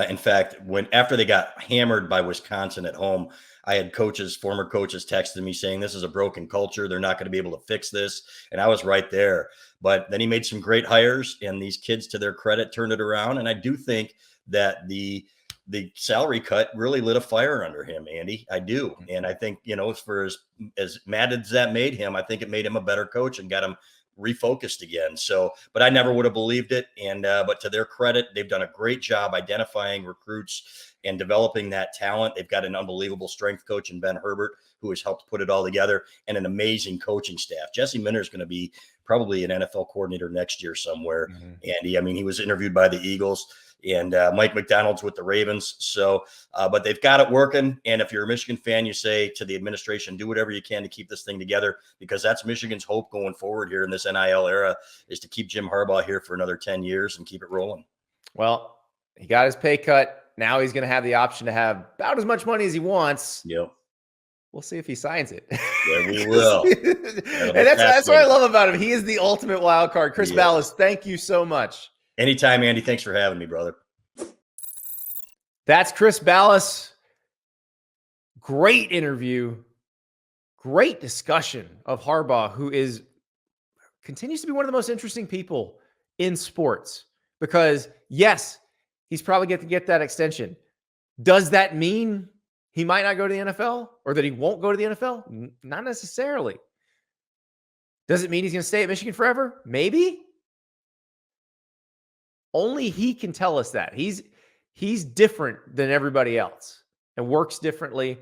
In fact, after they got hammered by Wisconsin at home, I had former coaches texted me saying this is a broken culture. They're not going to be able to fix this. And I was right there. But then he made some great hires, and these kids, to their credit, turned it around. And I do think that the salary cut really lit a fire under him, Andy. I do. And I think, for as mad as that made him, I think it made him a better coach and got him refocused again. So, but I never would have believed it. And, but to their credit, they've done a great job identifying recruits and developing that talent. They've got an unbelievable strength coach in Ben Herbert, who has helped put it all together, and an amazing coaching staff. Jesse Minter is going to be probably an NFL coordinator next year somewhere. Andy, I mean, he was interviewed by the Eagles, and Mike McDonald's with the Ravens. So, but they've got it working. And if you're a Michigan fan, you say to the administration, do whatever you can to keep this thing together, because that's Michigan's hope going forward here in this NIL era, is to keep Jim Harbaugh here for another 10 years and keep it rolling. Well, he got his pay cut. Now he's going to have the option to have about as much money as he wants. Yep. We'll see if he signs it. Yeah, we will. And that's what I love about him. He is the ultimate wild card. Chris Balas, thank you so much. Anytime, Andy. Thanks for having me, brother. That's Chris Balas. Great interview. Great discussion of Harbaugh, who continues to be one of the most interesting people in sports, because yes, he's probably going to get that extension. Does that mean he might not go to the NFL, or that he won't go to the NFL? Not necessarily. Does it mean he's going to stay at Michigan forever? Maybe. Only he can tell us that. He's different than everybody else and works differently.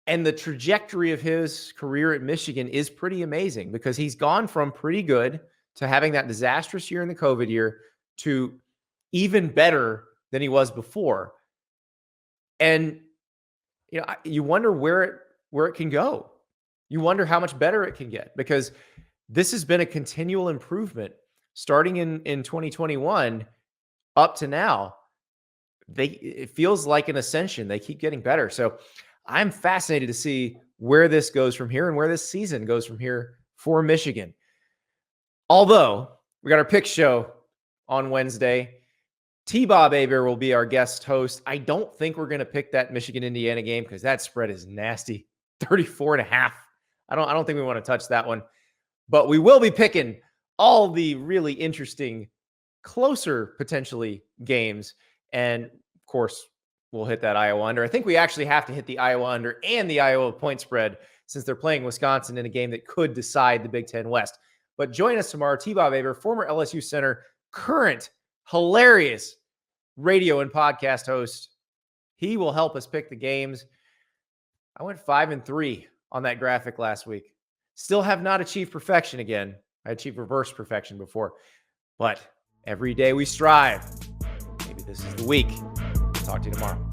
And the trajectory of his career at Michigan is pretty amazing, because he's gone from pretty good to having that disastrous year in the COVID year to even better than he was before. And you wonder where it can go. You wonder how much better it can get, because this has been a continual improvement starting in 2021 up to now. It feels like an ascension. They keep getting better. So I'm fascinated to see where this goes from here and where this season goes from here for Michigan. Although we got our pick show on Wednesday. T-Bob Aber will be our guest host. I don't think we're going to pick that Michigan-Indiana game, because that spread is nasty. 34.5. I don't think we want to touch that one. But we will be picking all the really interesting, closer potentially games. And of course, we'll hit that Iowa under. I think we actually have to hit the Iowa under and the Iowa point spread, since they're playing Wisconsin in a game that could decide the Big Ten West. But join us tomorrow. T-Bob Aber, former LSU center, current hilarious radio and podcast host. He will help us pick the games. I went 5-3 on that graphic last week. Still have not achieved perfection again. I achieved reverse perfection before. But every day we strive. Maybe this is the week. Talk to you tomorrow.